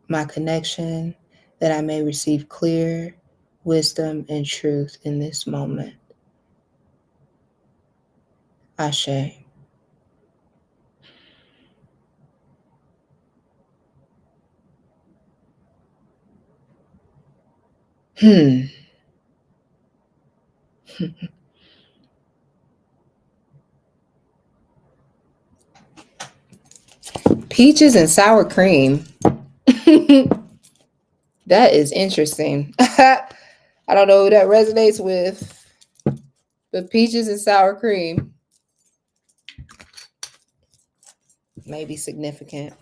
my connection that I may receive clear wisdom and truth in this moment. Ashe. Peaches and sour cream. That is interesting. I don't know who that resonates with, but peaches and sour cream may be significant.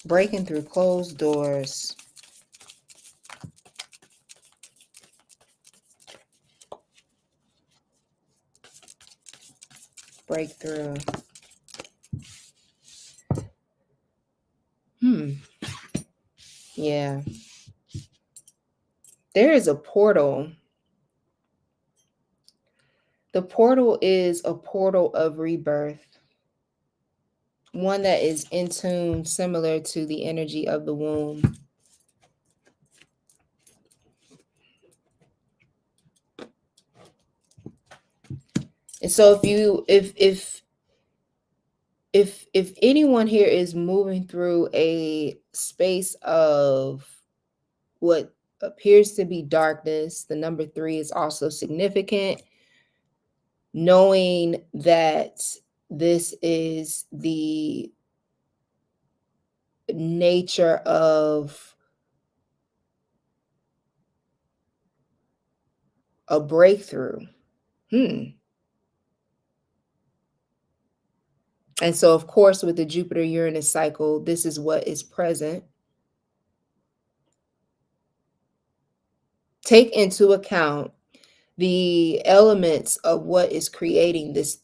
Breaking through closed doors. Breakthrough. Yeah. There is a portal. The portal is a portal of rebirth. One that is in tune, similar to the energy of the womb. And so if anyone here is moving through a space of what appears to be darkness, the number 3 is also significant. Knowing that this is the nature of a breakthrough. And so, of course, with the Jupiter-Uranus cycle, this is what is present. Take into account the elements of what is creating this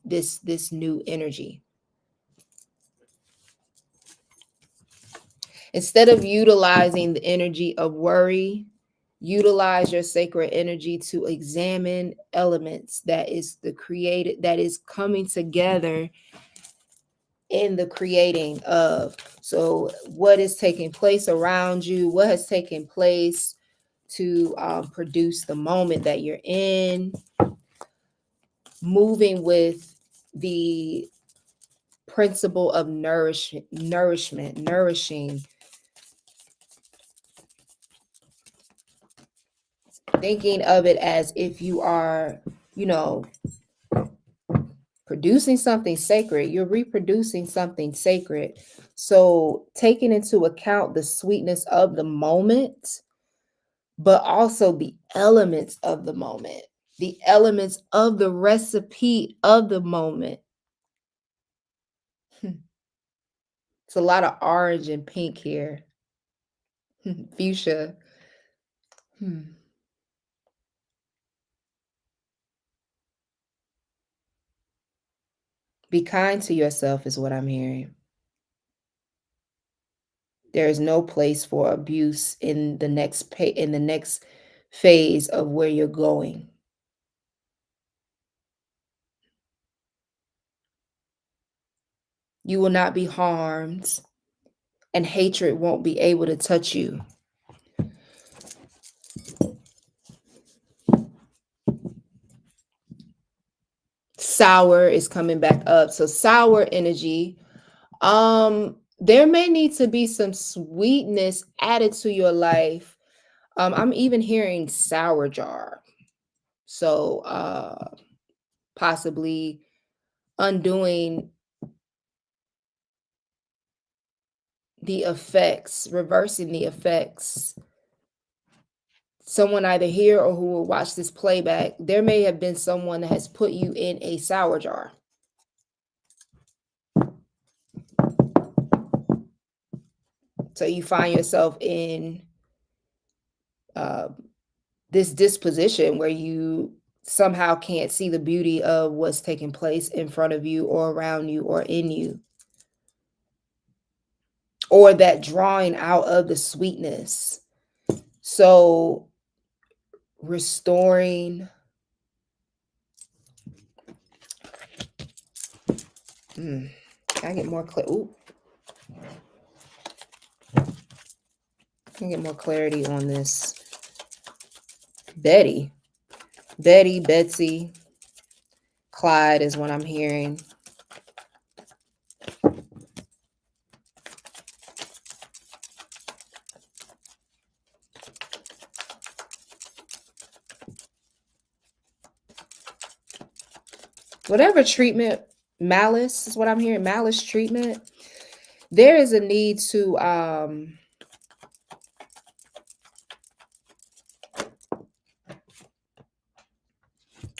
this new energy. Instead of utilizing the energy of worry, utilize your sacred energy to examine elements that is coming together in the creating of. So what is taking place around you? What has taken place to produce the moment that you're in? Moving with the principle of nourishing. Thinking of it as if you are, producing something sacred, you're reproducing something sacred. So taking into account the sweetness of the moment, but also the elements of the moment, the elements of the recipe of the moment. It's a lot of orange and pink here. Fuchsia. Be kind to yourself is what I'm hearing. There is no place for abuse in the next phase of where you're going. You will not be harmed, and hatred won't be able to touch you. Sour is coming back up. So sour energy. There may need to be some sweetness added to your life. I'm even hearing sour jar. So possibly undoing the effects, reversing the effects. Someone either here or who will watch this playback, there may have been someone that has put you in a sour jar. So you find yourself in this disposition where you somehow can't see the beauty of what's taking place in front of you or around you or in you. or that drawing out of the sweetness. So restoring. Can I get more clear? Ooh. Can I get more clarity on this? Betty, Betsy, Clyde is what I'm hearing. Whatever treatment, malice is what I'm hearing, malice treatment. There is a need to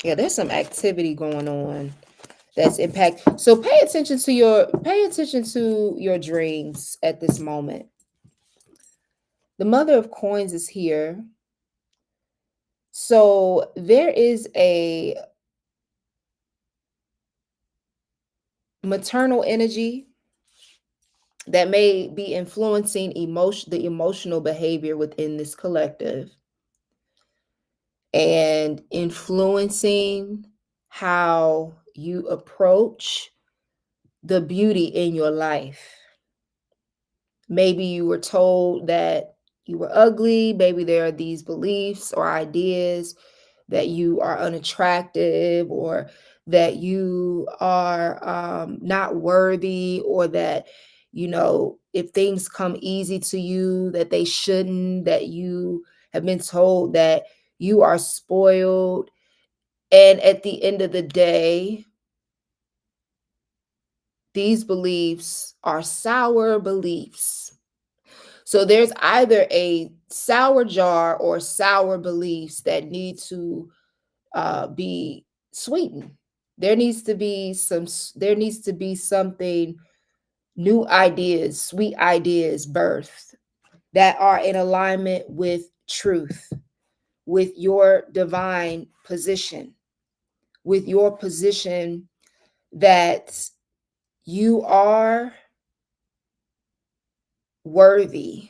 yeah, there's some activity going on that's impact. So pay attention to your dreams at this moment. The Mother of Coins is here. So there is a maternal energy that may be influencing the emotional behavior within this collective and influencing how you approach the beauty in your life. Maybe you were told that you were ugly. Maybe there are these beliefs or ideas that you are unattractive, or that you are not worthy, or that, if things come easy to you, that they shouldn't, that you have been told that you are spoiled. And at the end of the day, these beliefs are sour beliefs. So there's either a sour jar or sour beliefs that need to be sweetened. There needs to be something, new ideas, sweet ideas birthed that are in alignment with truth, with your divine position, with your position that you are worthy.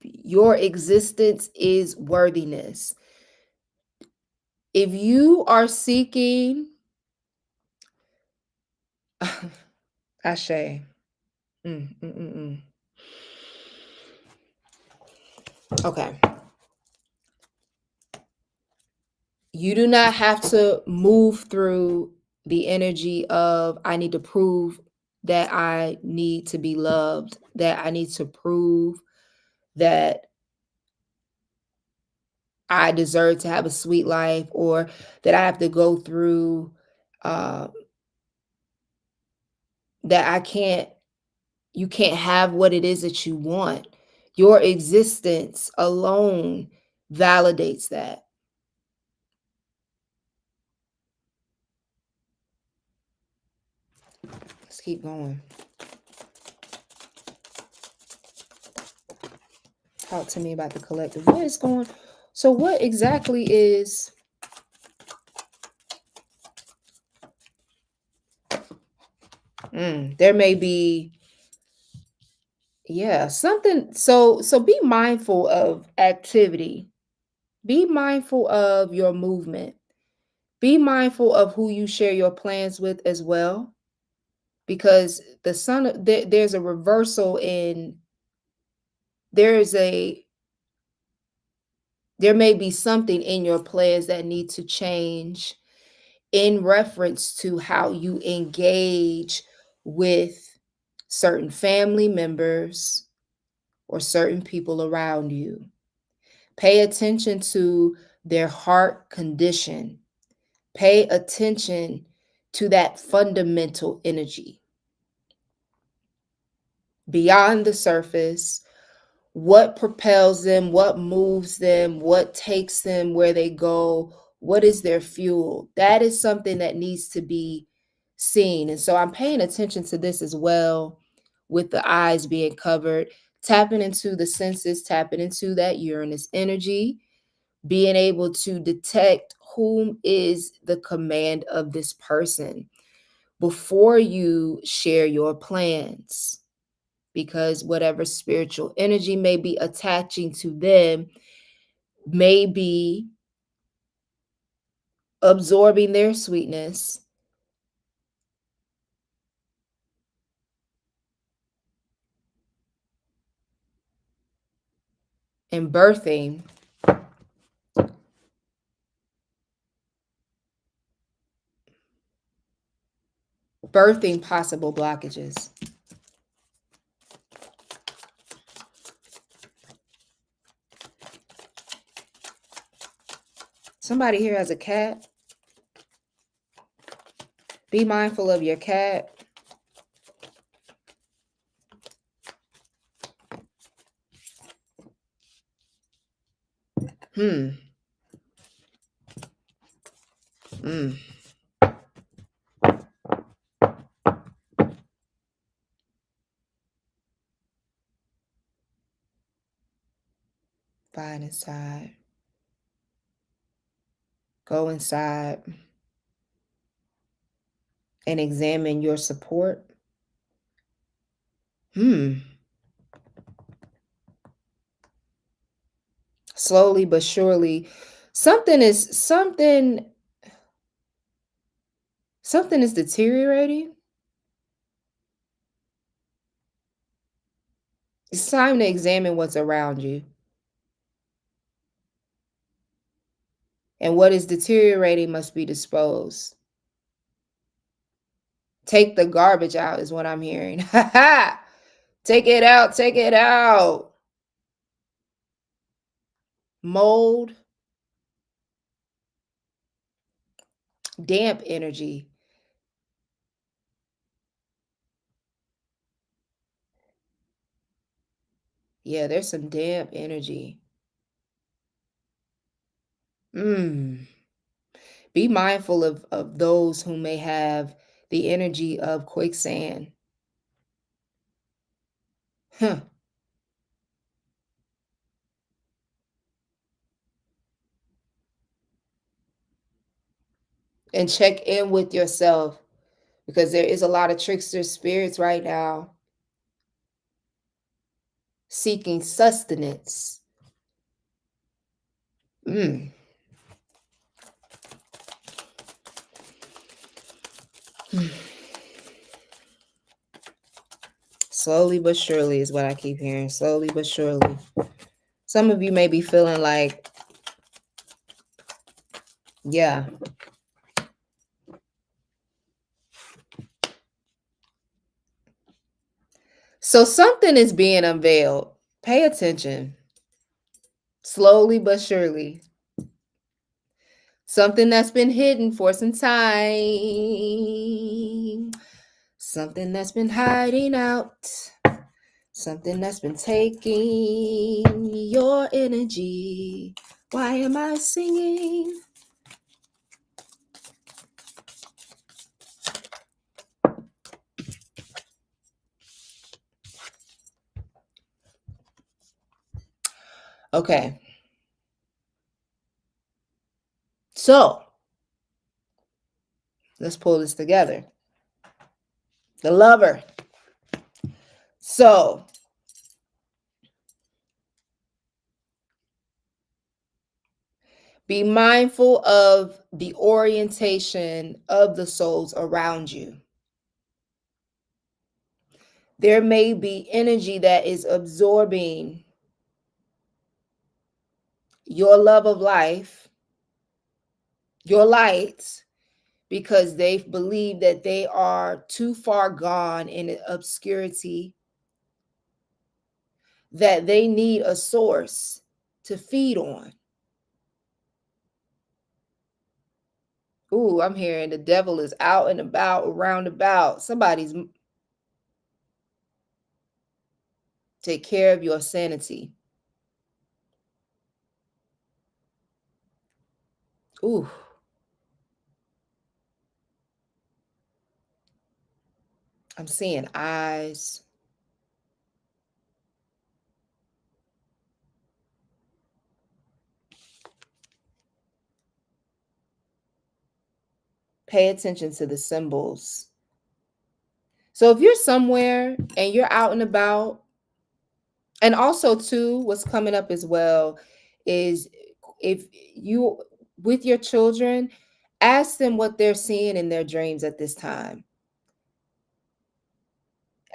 Your existence is worthiness. If you are seeking, Ashe. Okay. You do not have to move through the energy of, I need to prove that I need to be loved, that I need to prove that I deserve to have a sweet life, or that I have to go through that you can't have what it is that you want. Your existence alone validates that. Let's keep going. Talk to me about the collective. What is going? So what exactly is? There may be, something. So be mindful of activity. Be mindful of your movement. Be mindful of who you share your plans with as well, because the sun. There's a reversal in. There may be something in your plans that need to change in reference to how you engage with certain family members or certain people around you. Pay attention to their heart condition. Pay attention to that fundamental energy. Beyond the surface, what propels them, what moves them, what takes them where they go, what is their fuel? That is something that needs to be seen. And so I'm paying attention to this as well, with the eyes being covered, tapping into the senses, tapping into that Uranus energy, being able to detect whom is the command of this person. before you share your plans, because whatever spiritual energy may be attaching to them may be absorbing their sweetness and birthing possible blockages. Somebody here has a cat. Be mindful of your cat. Hmm. Find inside. Go inside and examine your support. Slowly but surely, something is deteriorating. It's time to examine what's around you. And what is deteriorating must be disposed. Take the garbage out is what I'm hearing. Take it out, take it out. Mold, damp energy. Yeah, there's some damp energy. Be mindful of those who may have the energy of quicksand. Huh. And check in with yourself, because there is a lot of trickster spirits right now seeking sustenance. Slowly but surely is what I keep hearing. Slowly but surely. Some of you may be feeling like, yeah. So something is being unveiled. Pay attention. Slowly but surely. Something that's been hidden for some time. Something that's been hiding out. Something that's been taking your energy. Why am I singing? Okay. So, let's pull this together. The lover. So, be mindful of the orientation of the souls around you. There may be energy that is absorbing your love of life, your light, because they believe that they are too far gone in obscurity, that they need a source to feed on. Ooh, I'm hearing the devil is out and about, around about. Somebody's take care of your sanity. Ooh. I'm seeing eyes. Pay attention to the symbols So if you're somewhere and you're out and about, and also too, what's coming up as well is if you with your children, ask them what they're seeing in their dreams at this time.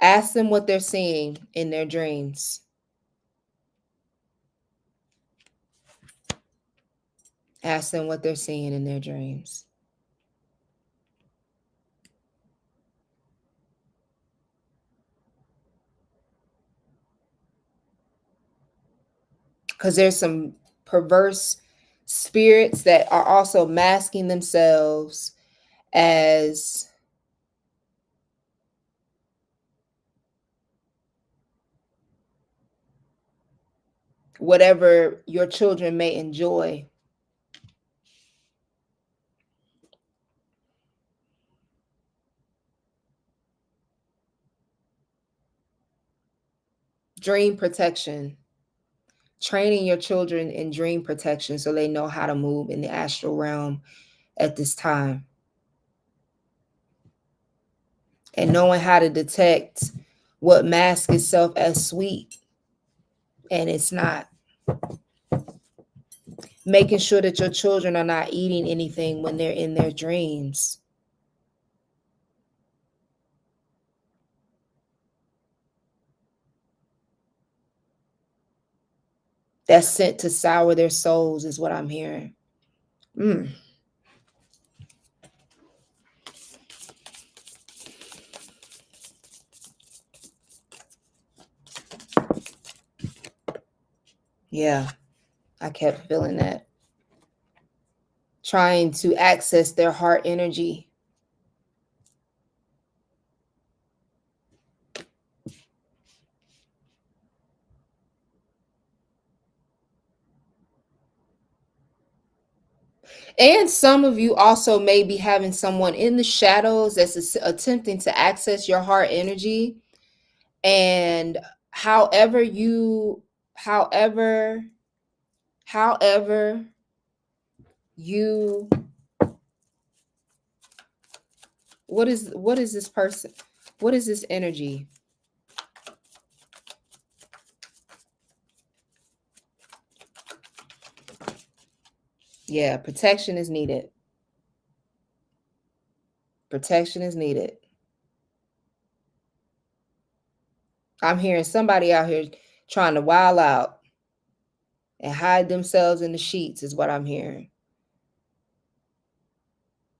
Ask them what they're seeing in their dreams. Ask them what they're seeing in their dreams. Because there's some perverse spirits that are also masking themselves as whatever your children may enjoy. Dream protection. Training your children in dream protection so they know how to move in the astral realm at this time. And knowing how to detect what masks itself as sweet and it's not. Making sure that your children are not eating anything when they're in their dreams. That's sent to sour their souls is what I'm hearing. Yeah, I kept feeling that. Trying to access their heart energy. And some of you also may be having someone in the shadows that's attempting to access your heart energy. And however you what is this person, what is this energy? Yeah, protection is needed. Protection is needed. I'm hearing somebody out here trying to wild out and hide themselves in the sheets is what I'm hearing.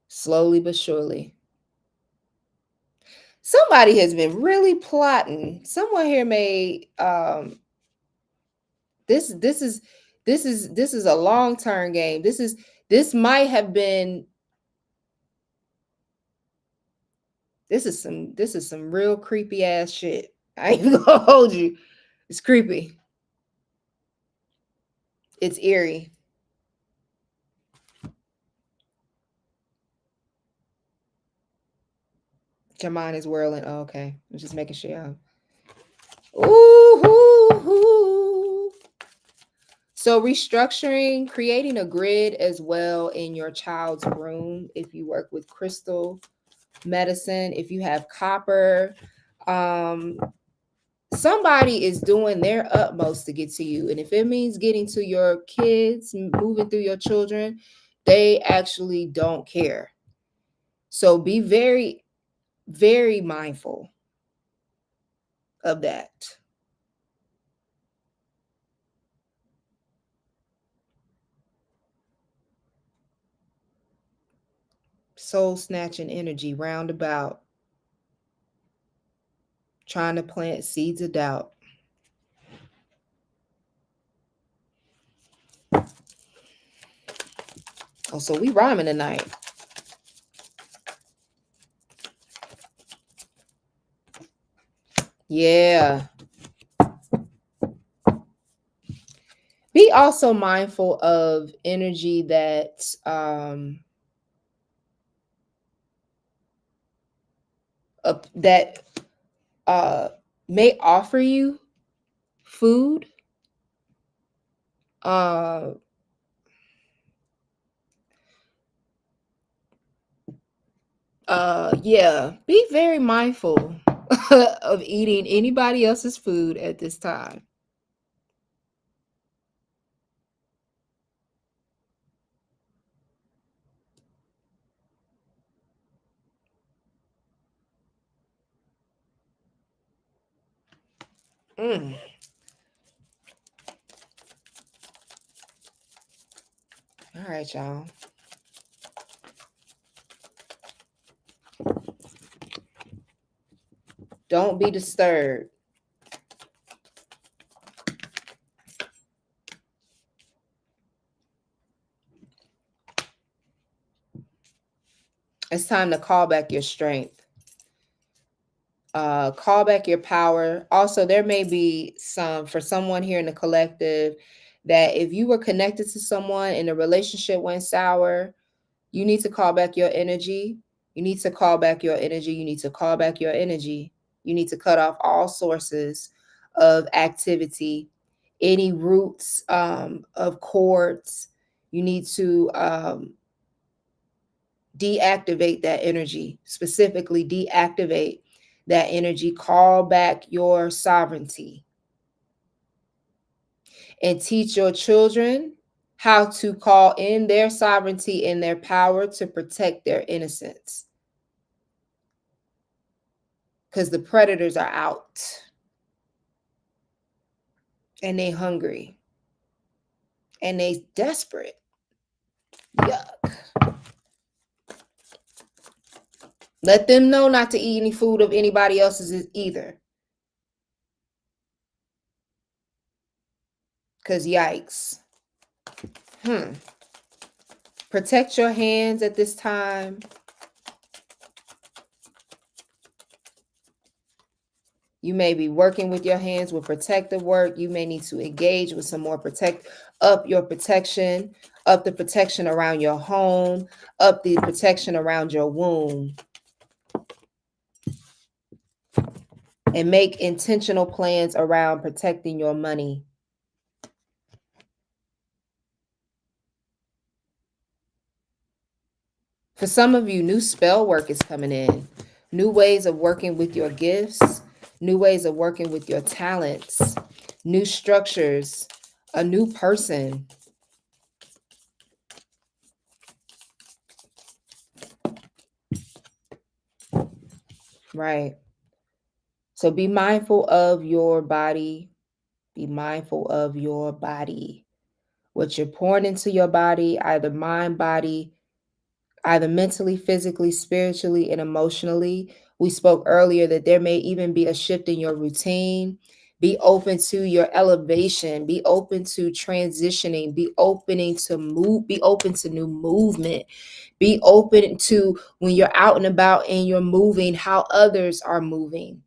Slowly but surely. Somebody has been really plotting. Someone here may this is a long-term game. This might have been this is some real creepy ass shit. I ain't gonna hold you. It's creepy. It's eerie. Your mind is whirling. Oh, okay. I'm just making sure. Ooh. So restructuring, creating a grid as well in your child's room. If you work with crystal medicine, if you have copper, somebody is doing their utmost to get to you. And if it means getting to your kids, moving through your children, they actually don't care. So be very, very mindful of that. Soul snatching energy roundabout, trying to plant seeds of doubt. Oh, so we rhyming tonight. Yeah. Be also mindful of energy that that may offer you food. Yeah, be very mindful of eating anybody else's food at this time. Mm. All right, y'all. Don't be disturbed. It's time to call back your strength. Call back your power. Also, there may be for someone here in the collective, that if you were connected to someone and the relationship went sour, you need to call back your energy. You need to call back your energy. You need to call back your energy. You need to cut off all sources of activity, any roots of cords. You need to deactivate that energy, specifically deactivate that energy. Call back your sovereignty and teach your children how to call in their sovereignty and their power to protect their innocence. Because the predators are out and they hungry and they desperate. Yuck. Let them know not to eat any food of anybody else's either. Because yikes. Protect your hands at this time. You may be working with your hands with protective work. You may need to engage with some more up your protection, up the protection around your home, up the protection around your womb. And make intentional plans around protecting your money. For some of you, new spell work is coming in. New ways of working with your gifts, new ways of working with your talents, new structures, a new person. Right. So be mindful of your body. Be mindful of your body. What you're pouring into your body, either mind, body, either mentally, physically, spiritually, and emotionally. We spoke earlier that there may even be a shift in your routine. Be open to your elevation. Be open to transitioning. Be opening to move. Be open to new movement. Be open to when you're out and about and you're moving, how others are moving.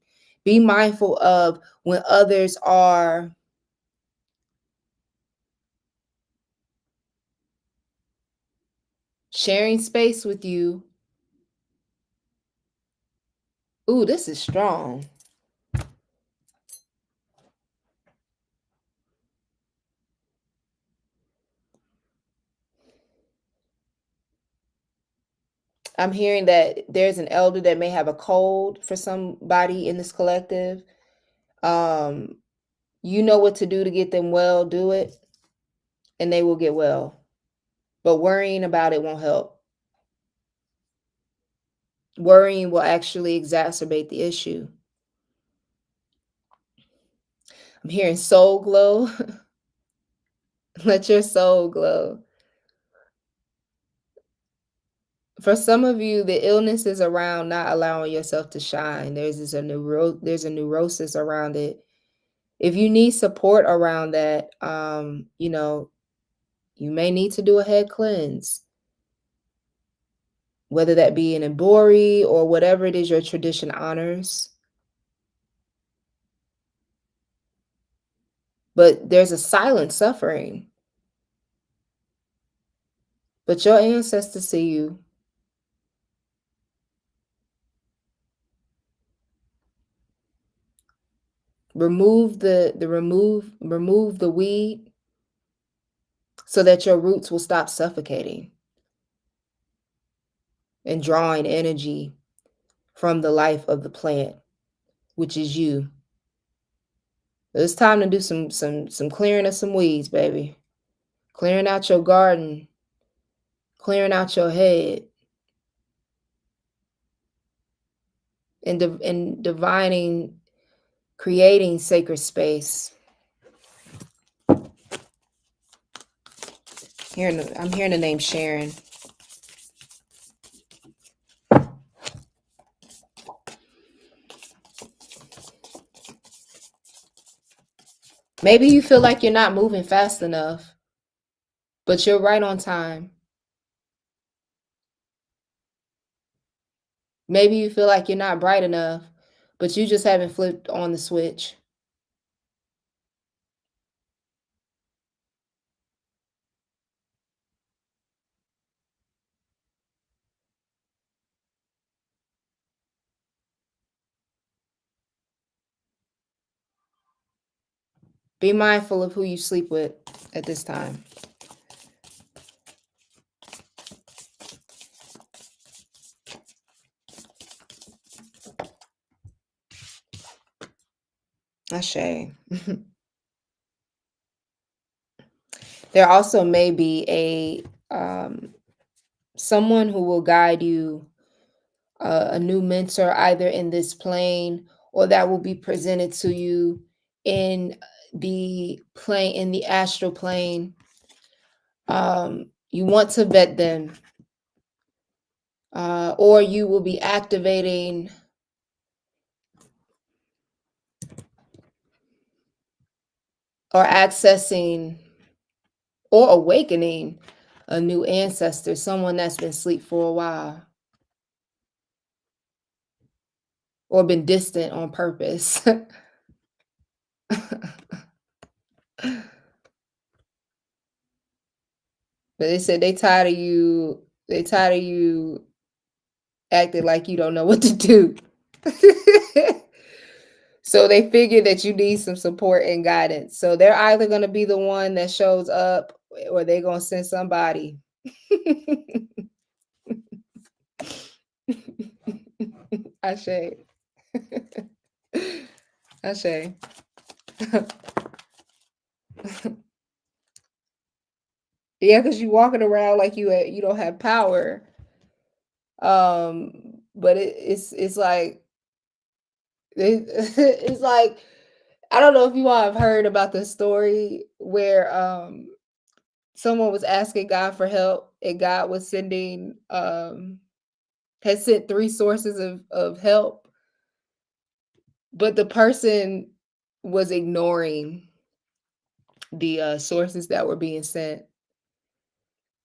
Be mindful of when others are sharing space with you. Ooh, this is strong. I'm hearing that there's an elder that may have a cold for somebody in this collective. You know what to do to get them well, do it, and they will get well. But worrying about it won't help. Worrying will actually exacerbate the issue. I'm hearing soul glow. Let your soul glow. For some of you, the illness is around not allowing yourself to shine. There's a neurosis around it. If you need support around that, you may need to do a head cleanse, whether that be an embori or whatever it is your tradition honors. But there's a silent suffering. But your ancestors see you. Remove the weed so that your roots will stop suffocating and drawing energy from the life of the plant. which is you. It's time to do some clearing of some weeds, baby. Clearing out your garden, clearing out your head, and divining, creating sacred space. I'm hearing the name Sharon. Maybe you feel like you're not moving fast enough, but you're right on time. Maybe you feel like you're not bright enough, but you just haven't flipped on the switch. Be mindful of who you sleep with at this time. Ashe. There also may be a someone who will guide you, a new mentor, either in this plane or that will be presented to you in the plane, in the astral plane. You want to vet them, or you will be activating or accessing or awakening a new ancestor, someone that's been asleep for a while or been distant on purpose. But they said they tired of you. They tired of you acting like you don't know what to do. So they figured that you need some support and guidance. So they're either going to be the one that shows up or they're going to send somebody. Ashe. Ashe. Yeah, because you walking around like you don't have power. But it's like it's like, I don't know if you all have heard about the story where someone was asking God for help and God was sending had sent three sources of help, but the person was ignoring the sources that were being sent.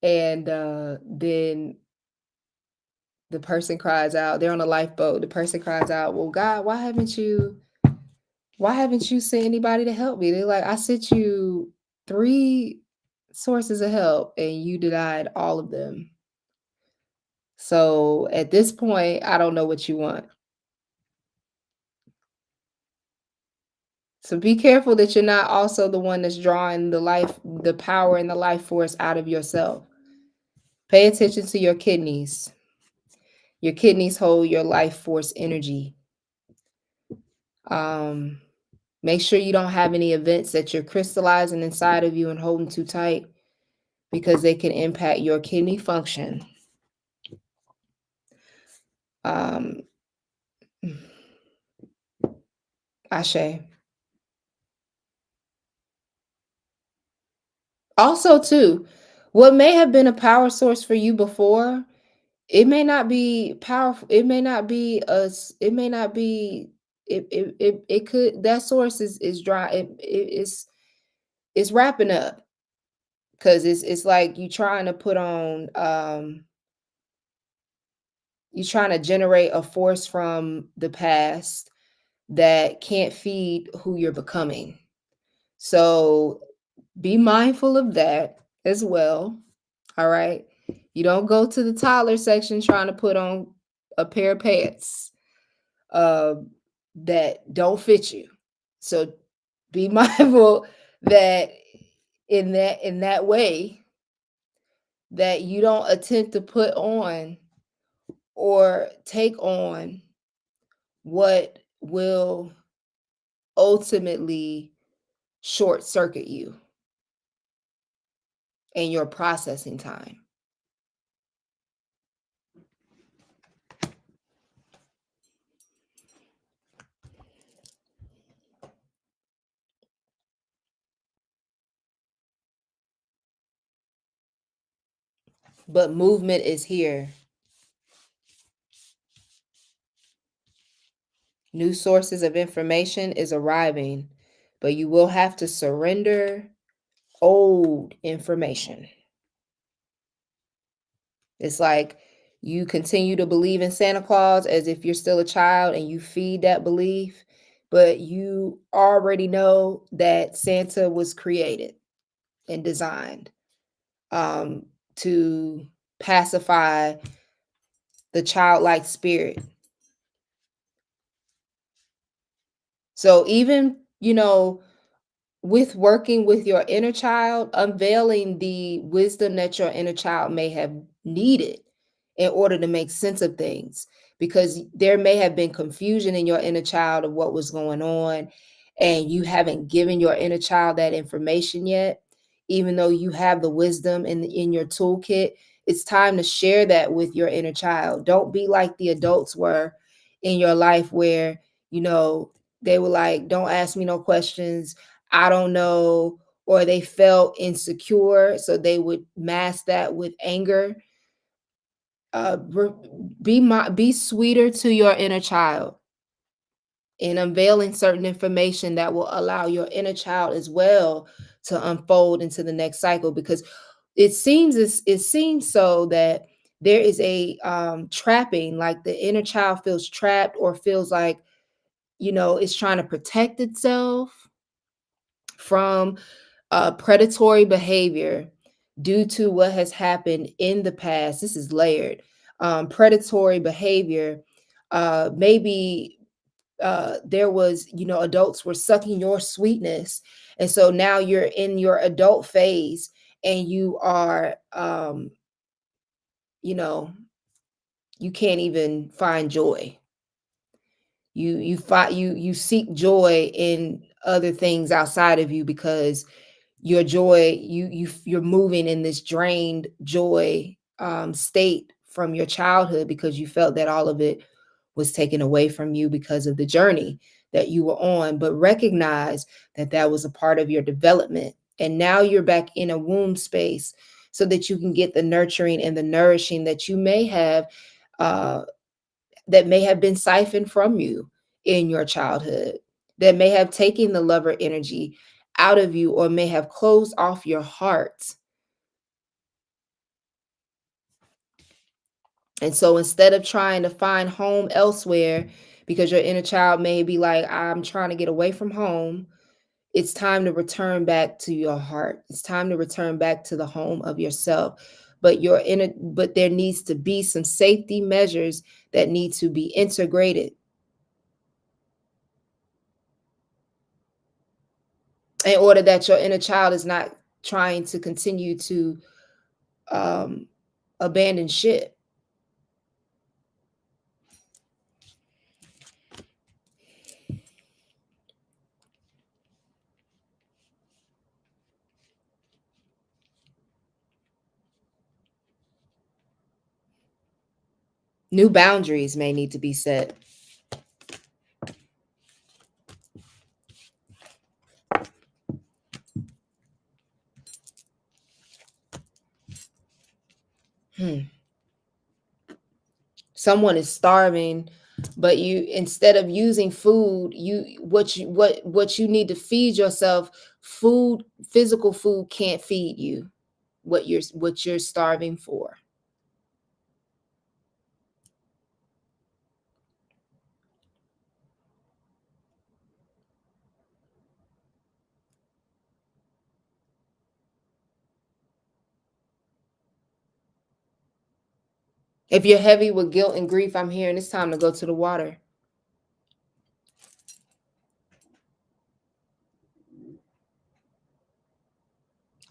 And then the person cries out, they're on a lifeboat. The person cries out, well, God, why haven't you sent anybody to help me? They're like, I sent you three sources of help and you denied all of them. So at this point, I don't know what you want. So be careful that you're not also the one that's drawing the power and the life force out of yourself. Pay attention to your kidneys. Your kidneys hold your life force energy. Make sure you don't have any events that you're crystallizing inside of you and holding too tight, because they can impact your kidney function. Ashe. Also, too, what may have been a power source for you before, it may not be powerful. It may not be it may not be. It could, that source is dry. It's wrapping up, because it's like you trying to put on you're trying to generate a force from the past that can't feed who you're becoming. So be mindful of that as well. All right. You don't go to the toddler section trying to put on a pair of pants that don't fit you. So be mindful that in that way, that you don't attempt to put on or take on what will ultimately short circuit you and your processing time. But movement is here. New sources of information is arriving, but you will have to surrender old information. It's like you continue to believe in Santa Claus as if you're still a child and you feed that belief, but you already know that Santa was created and designed um, to pacify the childlike spirit. So even, with working with your inner child, unveiling the wisdom that your inner child may have needed in order to make sense of things, because there may have been confusion in your inner child of what was going on, and you haven't given your inner child that information yet, even though you have the wisdom in your toolkit. It's time to share that with your inner child. Don't be like the adults were in your life where, they were like, don't ask me no questions, I don't know, or they felt insecure, so they would mask that with anger. Be sweeter to your inner child in unveiling certain information that will allow your inner child as well to unfold into the next cycle, because it seems so that there is a trapping, like the inner child feels trapped or feels like, it's trying to protect itself from predatory behavior due to what has happened in the past. This is layered. Predatory behavior, maybe there was, adults were sucking your sweetness. And so now you're in your adult phase and you are, you know, you can't even find joy. You seek joy in other things outside of you, because your joy, you're moving in this drained joy state from your childhood, because you felt that all of it was taken away from you because of the journey that you were on. But recognize that that was a part of your development, and now you're back in a womb space so that you can get the nurturing and the nourishing that you may have, uh, that may have been siphoned from you in your childhood, that may have taken the lover energy out of you, or may have closed off your heart. And so instead of trying to find home elsewhere, because your inner child may be like, I'm trying to get away from home, it's time to return back to your heart. It's time to return back to the home of yourself. But there needs to be some safety measures that need to be integrated in order that your inner child is not trying to continue to um, abandon ship. New boundaries may need to be set. Someone is starving, but you, instead of using food, what you need to feed yourself, food, physical food can't feed you what you're starving for. If you're heavy with guilt and grief, I'm hearing it's time to go to the water.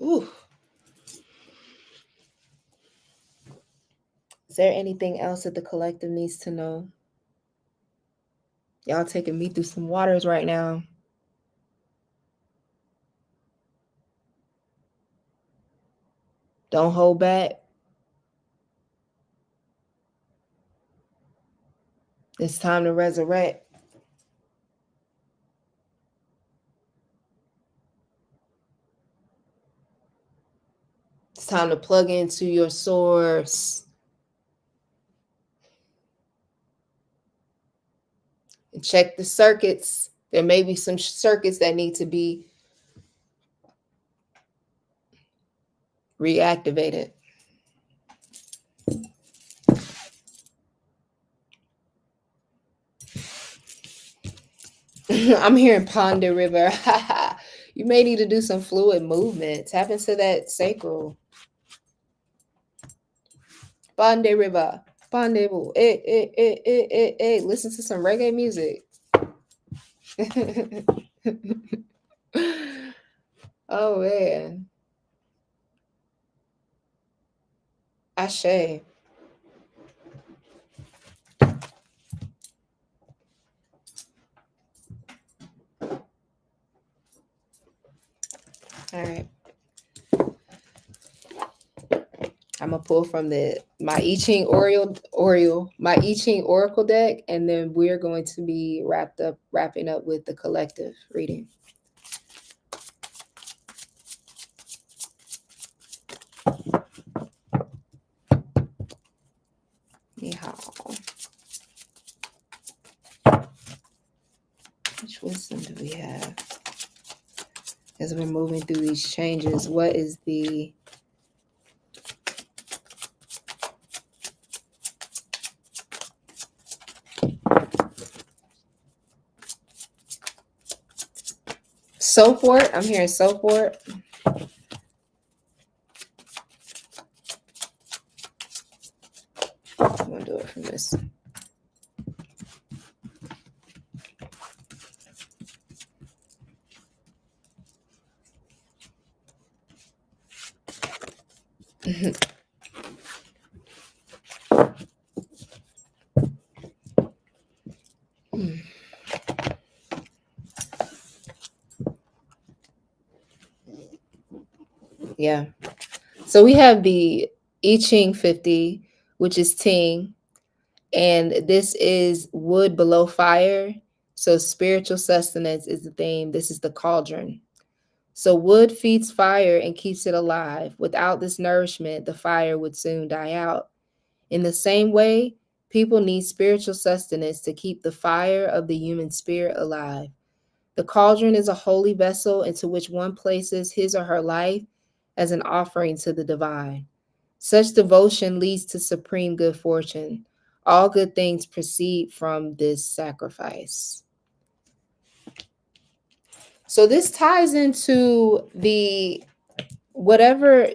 Ooh. Is there anything else that the collective needs to know? Y'all taking me through some waters right now. Don't hold back. It's time to resurrect. It's time to plug into your source. And check the circuits. There may be some circuits that need to be reactivated. I'm hearing Ponder River. You may need to do some fluid movement. Tap into that sacral. Ponder River. Ponder. Hey. Listen to some reggae music. Oh, man. Ashe. All right. I'm gonna pull from my I Ching Oracle deck, and then we're going to be wrapping up with the collective reading. Which wisdom do we have as we're moving through these changes? What is the support? I'm hearing support. I'm gonna do it from this. Yeah. So we have the I Ching 50, which is Ting, and this is wood below fire. So spiritual sustenance is the theme. This is the cauldron. So wood feeds fire and keeps it alive. Without this nourishment, the fire would soon die out. In the same way, people need spiritual sustenance to keep the fire of the human spirit alive. The cauldron is a holy vessel into which one places his or her life as an offering to the divine. Such devotion leads to supreme good fortune. All good things proceed from this sacrifice. So this ties into the whatever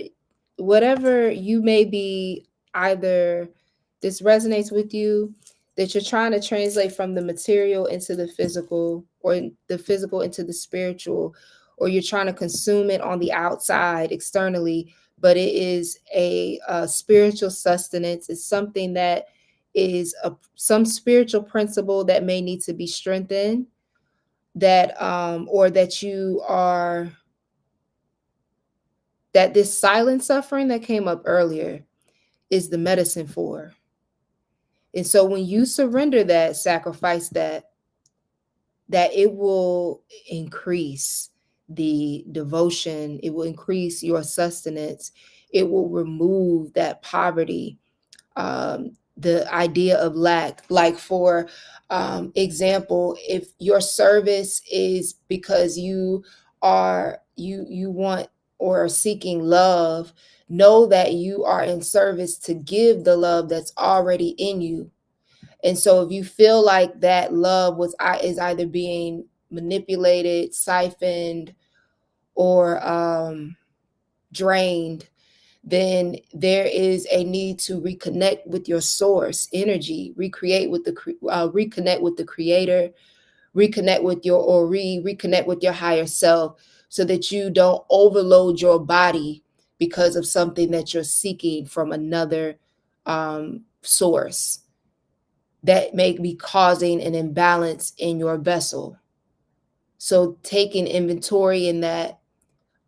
you may be, either this resonates with you, that you're trying to translate from the material into the physical, or the physical into the spiritual, or you're trying to consume it on the outside externally, but it is a spiritual sustenance. It's something that is some spiritual principle that may need to be strengthened, that or that you are, that this silent suffering that came up earlier is the medicine for. And so when you surrender that, sacrifice that it will increase the devotion, it will increase your sustenance, it will remove that poverty, the idea of lack. Like, for example, if your service is because you want or are seeking love, know that you are in service to give the love that's already in you. And so if you feel like that love is either being manipulated, siphoned, or drained, then there is a need to reconnect with your source energy, reconnect with the creator, reconnect with your Ori, reconnect with your higher self, so that you don't overload your body because of something that you're seeking from another source. that may be causing an imbalance in your vessel. So taking inventory in that,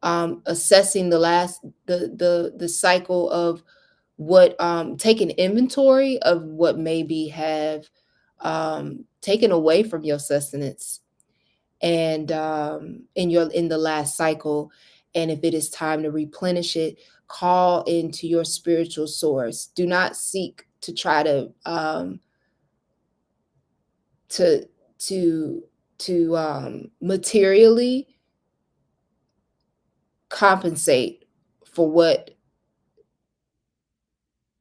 assessing the cycle of what, taking inventory of what maybe have taken away from your sustenance, and in the last cycle, and if it is time to replenish it, call into your spiritual source. Do not seek to try to to materially compensate for what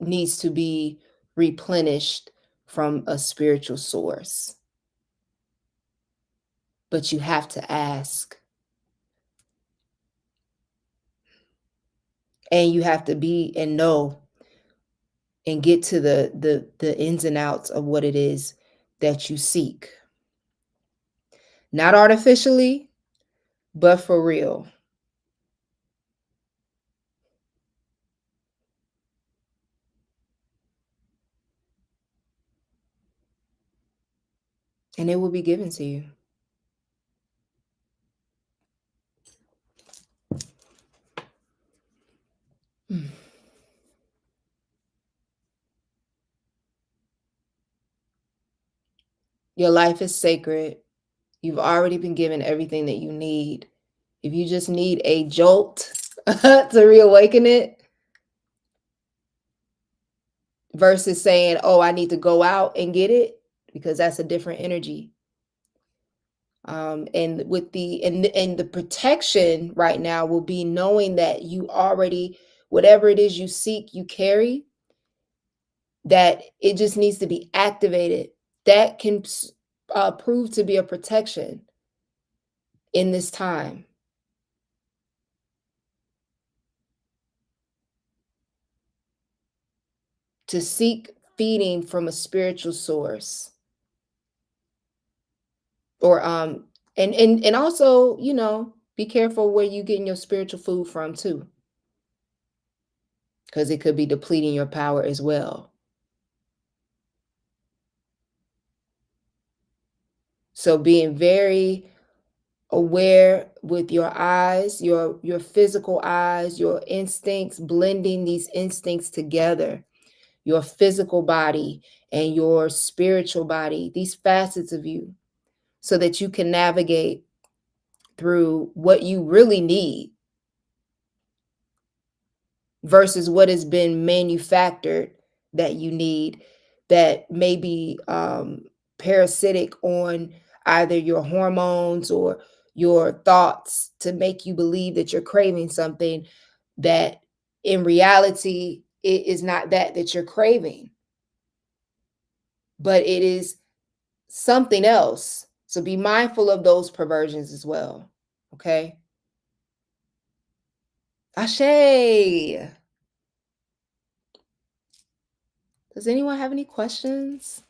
needs to be replenished from a spiritual source. But you have to ask, and you have to be and know and get to the ins and outs of what it is that you seek. Not artificially, but for real. And it will be given to you. Your life is sacred. You've already been given everything that you need. If you just need a jolt to reawaken it, versus saying, oh, I need to go out and get it, because that's a different energy. And with the protection right now will be knowing that you already, whatever it is you seek, you carry, that it just needs to be activated. That can prove to be a protection in this time. To seek feeding from a spiritual source, or and also, be careful where you getting your spiritual food from too, because it could be depleting your power as well. So being very aware with your eyes, your physical eyes, your instincts, blending these instincts together, your physical body and your spiritual body, these facets of you, so that you can navigate through what you really need versus what has been manufactured that you need, that may be parasitic on either your hormones or your thoughts, to make you believe that you're craving something that in reality it is not that you're craving, but it is something else. So be mindful of those perversions as well. Okay. Ashe. Does anyone have any questions?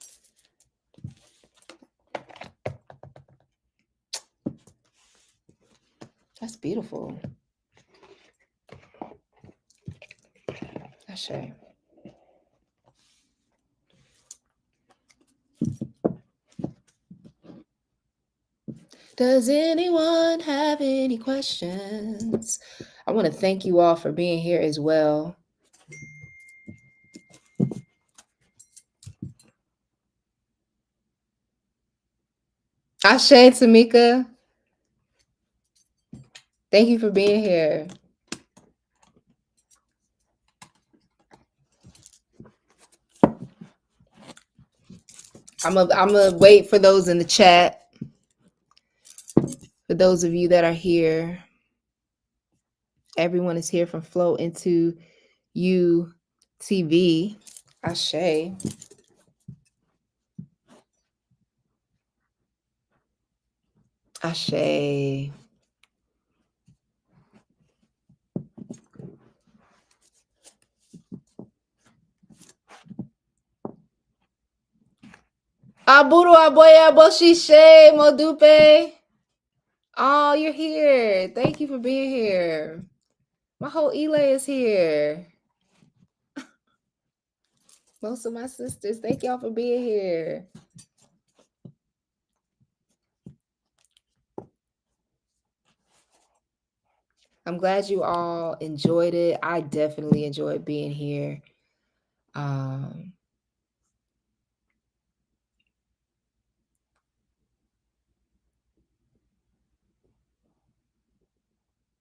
That's beautiful. Ashe. Does anyone have any questions? I want to thank you all for being here as well. Ashe, Tamika. Thank you for being here. I'm gonna wait for those in the chat. For those of you that are here, everyone is here from Flow Into You TV. Ashe. Ashe. Aburu Aboya Boshishe Modupe. Oh, you're here. Thank you for being here. My whole Elay is here. Most of my sisters, thank y'all for being here. I'm glad you all enjoyed it. I definitely enjoyed being here.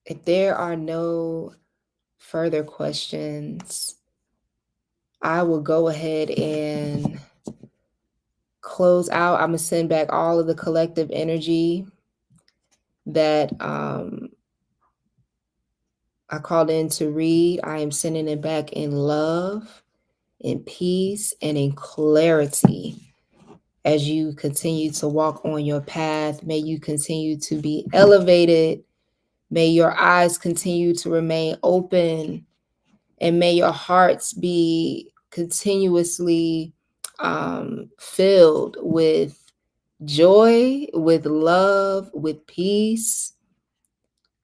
If there are no further questions, I will go ahead and close out. I'm going to send back all of the collective energy that I called in to read. I am sending it back in love, in peace, and in clarity. As you continue to walk on your path, may you continue to be elevated. May your eyes continue to remain open, and may your hearts be continuously filled with joy, with love, with peace,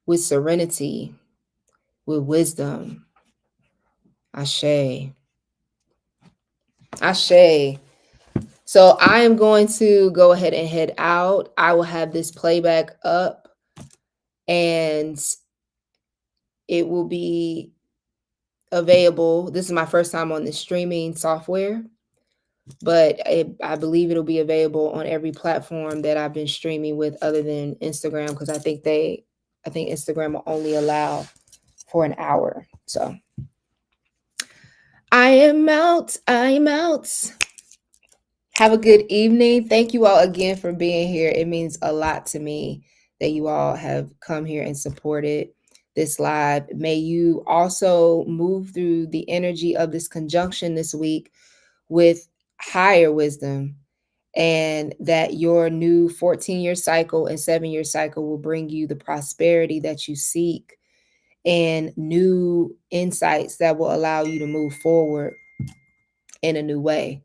with serenity, with wisdom. Ashe. Ashe. So I am going to go ahead and head out. I will have this playback up, and it will be available. This is my first time on the streaming software, but I believe it'll be available on every platform that I've been streaming with other than Instagram, because I think Instagram will only allow for an hour. So I am out. Have a good evening. Thank you all again for being here. It means a lot to me that you all have come here and supported this live. May you also move through the energy of this conjunction this week with higher wisdom, and that your new 14-year cycle and 7-year cycle will bring you the prosperity that you seek and new insights that will allow you to move forward in a new way.